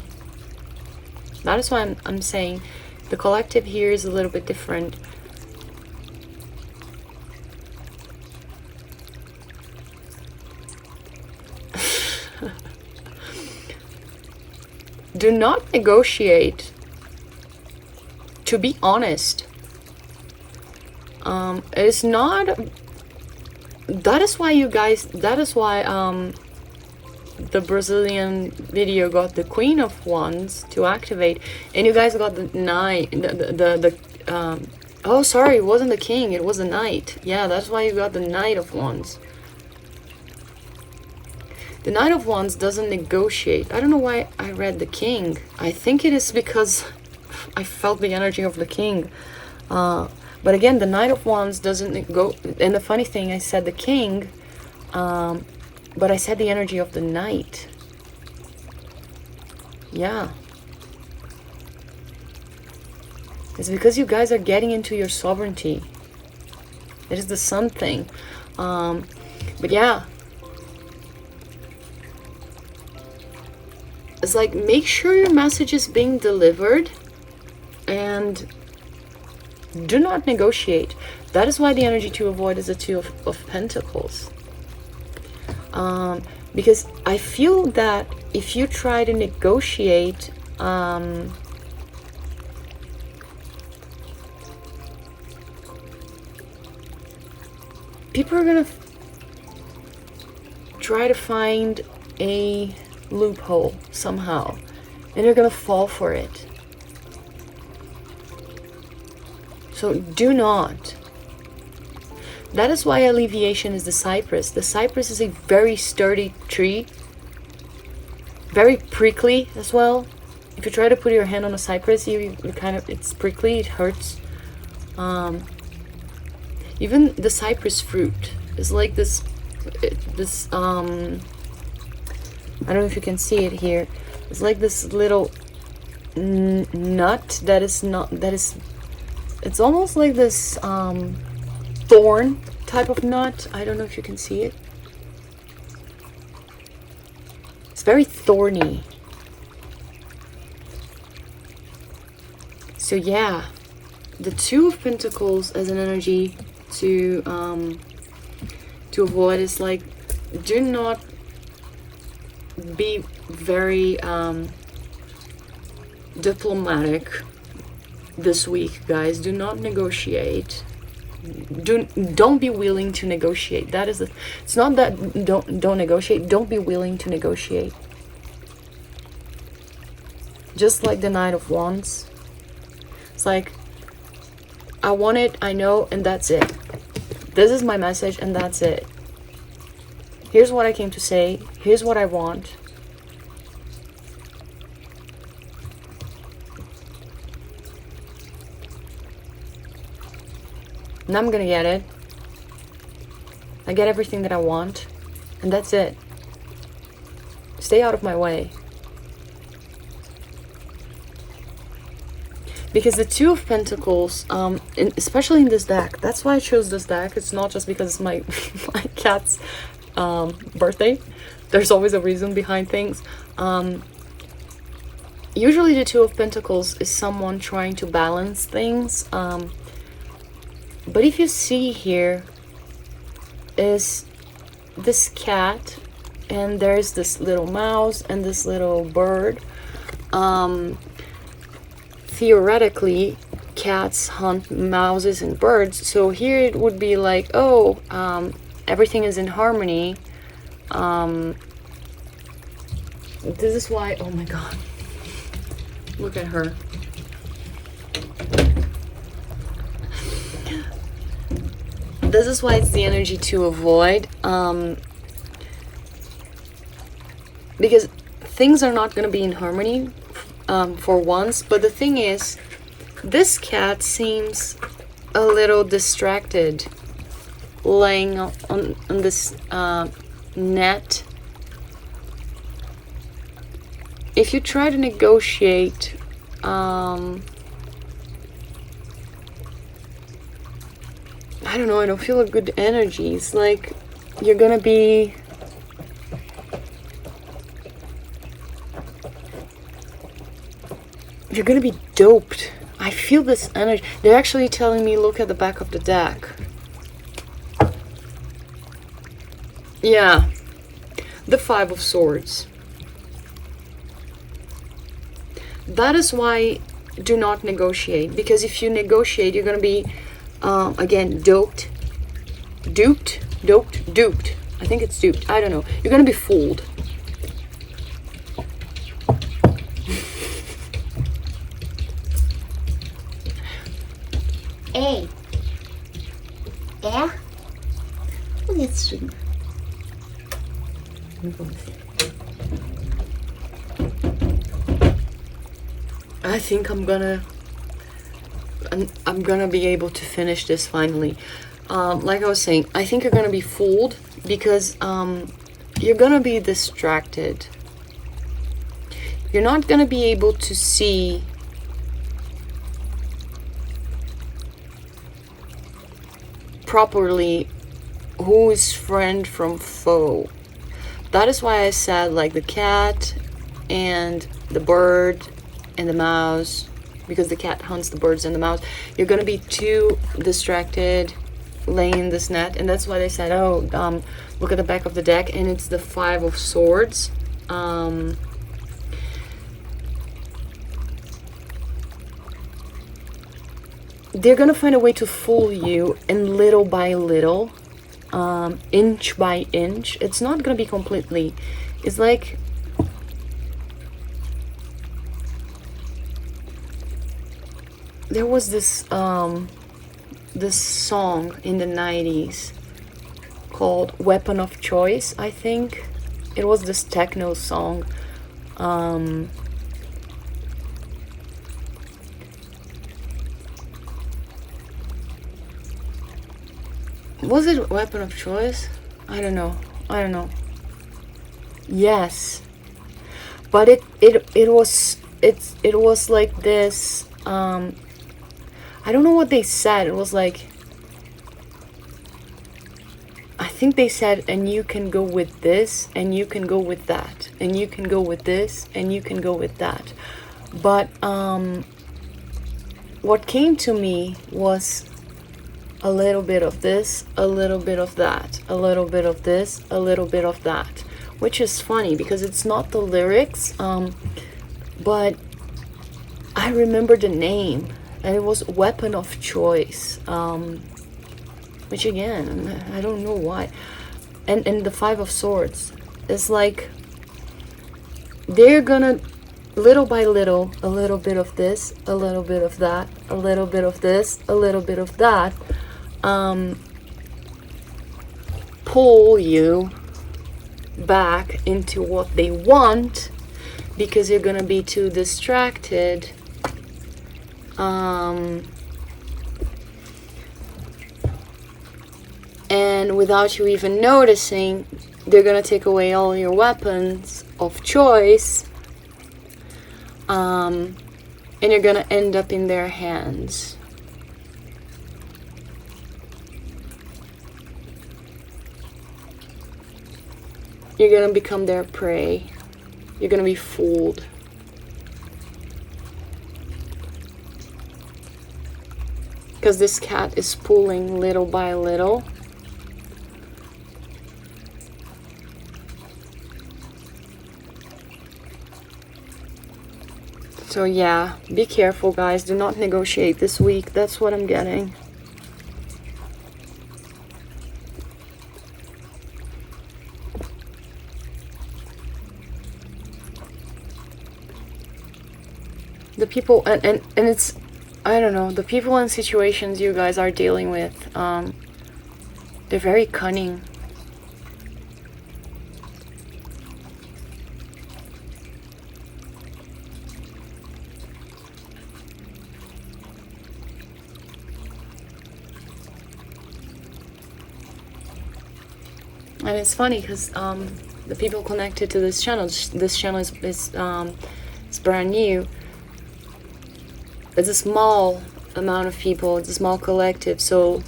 is why I'm saying the collective here is a little bit different. Do not negotiate. To be honest, it's not. That is why you guys. That is why the Brazilian video got the Queen of Wands to activate, and you guys got the Knight. Oh, sorry, it wasn't the King. It was the Knight. Yeah, that's why you got the Knight of Wands. The Knight of Wands doesn't negotiate. I don't know why I read the King. I think it is because I felt the energy of the King. But again, the Knight of Wands doesn't go. And the funny thing, I said the King, but I said the energy of the Knight. Yeah. It's because you guys are getting into your sovereignty. It is the Sun thing. But yeah. It's like, make sure your message is being delivered and do not negotiate. That is why the energy to avoid is the Two of Pentacles. Because I feel that if you try to negotiate, people are gonna try to find a loophole somehow, and they're gonna fall for it. So do not. That is why alleviation is the cypress. The cypress is a very sturdy tree, very prickly as well. If you try to put your hand on a cypress, you kind of, it's prickly, it hurts. Even the cypress fruit is like this I don't know if you can see it here. It's like this little nut that is not, that is, it's almost like this thorn type of nut. I don't know if you can see it. It's very thorny. So yeah, the Two of Pentacles as an energy to avoid is like, do not be very diplomatic this week, guys. Do not negotiate. Don't be willing to negotiate. That is it's not that don't negotiate. Don't be willing to negotiate. Just like the Knight of Wands. It's like, I want it, I know, and that's it. This is my message, and that's it. Here's what I came to say. Here's what I want. and I'm gonna get it. I get everything that I want, and that's it. Stay out of my way. Because the Two of Pentacles, especially in this deck, that's why I chose this deck. It's not just because it's my my cat's birthday. There's always a reason behind things. Usually the Two of Pentacles is someone trying to balance things. But if you see here, is this cat, and there's this little mouse and this little bird. Theoretically, cats hunt mouses and birds, so here it would be like, oh, everything is in harmony. This is why, oh my god, look at her. This is why it's the energy to avoid, because things are not going to be in harmony for once. But the thing is, this cat seems a little distracted, laying on this net. If you try to negotiate, I don't know, I don't feel a good energy. It's like you're gonna be doped. I feel this energy. They're actually telling me look at the back of the deck. Yeah, the Five of Swords. That is why do not negotiate, because if you negotiate, you're gonna be again duped. I think it's duped. I don't know. You're gonna be fooled. Hey. Yeah? Let's see. I think I'm gonna be able to finish this finally. Like I was saying, I think you're gonna be fooled because you're gonna be distracted. You're not gonna be able to see properly who is friend from foe. That is why I said like the cat and the bird and the mouse, because the cat hunts the birds and the mouse. You're gonna be too distracted laying in this net, and that's why they said, oh, look at the back of the deck, and it's the Five of Swords. They're gonna find a way to fool you, and little by little, inch by inch. It's not gonna be completely, it's like there was this this song in the 90s called Weapon of Choice, I think. It was this techno song. Was it Weapon of Choice? I don't know. Yes. But it was like this, I don't know what they said. It was like, I think they said, and you can go with this, and you can go with that, and you can go with this, and you can go with that. But what came to me was a little bit of this, a little bit of that, a little bit of this, a little bit of that, which is funny because it's not the lyrics, but I remember the name, and it was Weapon of Choice, which again, I don't know why. And the Five of Swords is like, they're gonna, little by little, a little bit of this, a little bit of that, a little bit of this, a little bit of that, pull you back into what they want, because you're gonna be too distracted And without you even noticing, they're gonna take away all your weapons of choice, and you're gonna end up in their hands. You're gonna become their prey. You're gonna be fooled. Because this cat is pulling little by little. So yeah, be careful guys, do not negotiate this week, that's what I'm getting. The people, and it's, I don't know, the people and situations you guys are dealing with, they're very cunning. And it's funny because the people connected to this channel is brand new. It's a small amount of people, it's a small collective, so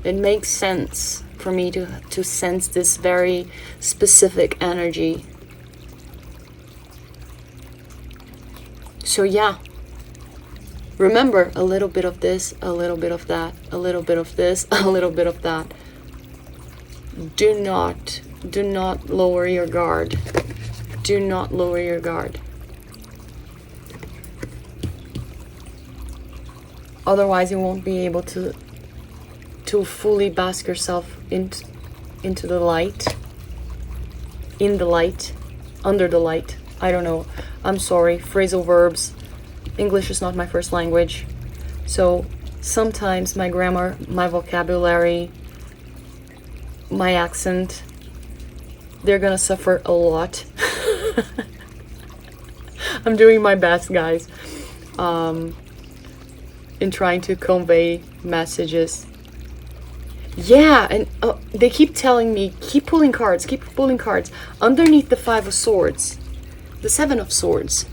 it makes sense for me to sense this very specific energy. So yeah, remember, a little bit of this, a little bit of that, a little bit of this, a little bit of that. Do not lower your guard. Do not lower your guard. Otherwise, you won't be able to fully bask yourself into the light, in the light, under the light. I don't know. I'm sorry. Phrasal verbs. English is not my first language, so sometimes my grammar, my vocabulary, my accent, they're gonna suffer a lot. I'm doing my best, guys, in trying to convey messages. Yeah, and they keep telling me, keep pulling cards, keep pulling cards. Underneath the 5 of Swords, the 7 of Swords,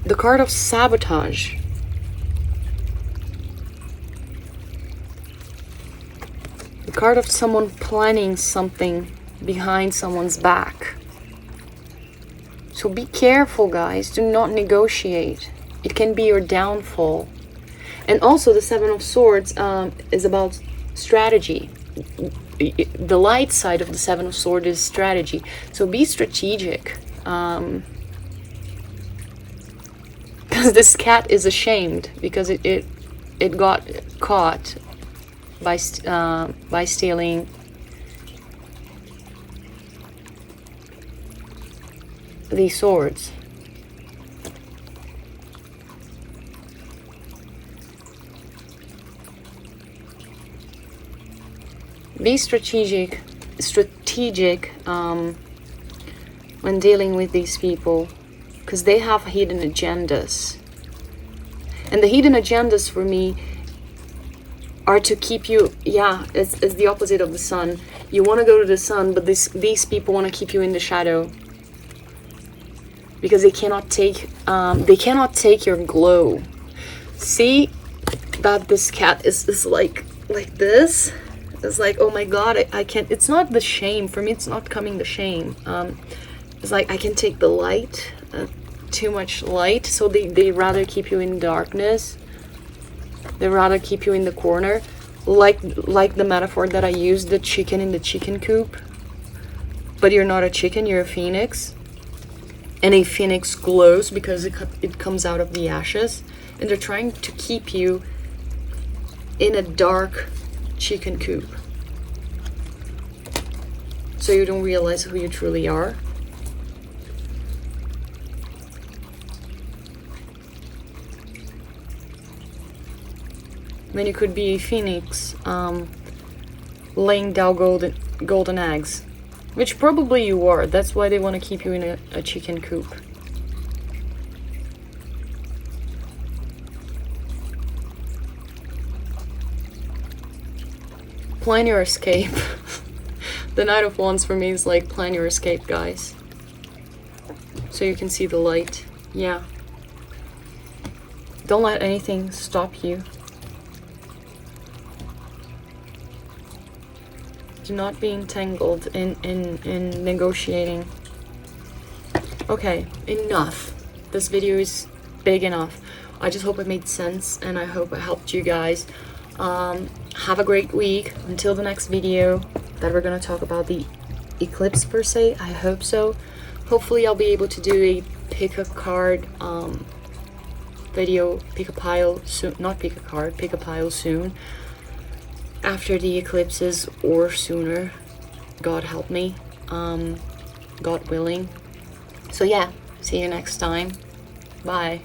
the card of sabotage. The card of someone planning something behind someone's back. So be careful, guys. Do not negotiate. It can be your downfall. And also the 7 of Swords is about strategy. The light side of the 7 of Swords is strategy. So be strategic. Because this cat is ashamed because it got caught by stealing these swords. Be strategic when dealing with these people, because they have hidden agendas. And the hidden agendas for me are to keep you, yeah, it's the opposite of the sun. You want to go to the sun, but these people want to keep you in the shadow. Because they cannot take your glow. See that this cat is like this? It's like, oh my god, I can't, it's not the shame. For me, it's not coming the shame. It's like, I can take the light, too much light, so they rather keep you in darkness. They rather keep you in the corner. Like the metaphor that I used, the chicken in the chicken coop. But you're not a chicken, you're a phoenix. And a phoenix glows because it comes out of the ashes. And they're trying to keep you in a dark chicken coop, so you don't realize who you truly are. Then you could be a phoenix, laying down golden eggs, which probably you are. That's why they want to keep you in a chicken coop. plan your escape. The Knight of Wands for me is like, plan your escape, guys. So you can see the light. Yeah. Don't let anything stop you. Do not be entangled in negotiating. Okay, enough. This video is big enough. I just hope it made sense, and I hope it helped you guys. Have a great week. Until the next video that we're gonna talk about the eclipse per se. I hope so. Hopefully I'll be able to do a pick a card video, pick a pile soon, not pick a card, pick a pile soon, after the eclipses or sooner. God help me, God willing. So yeah, see you next time. Bye.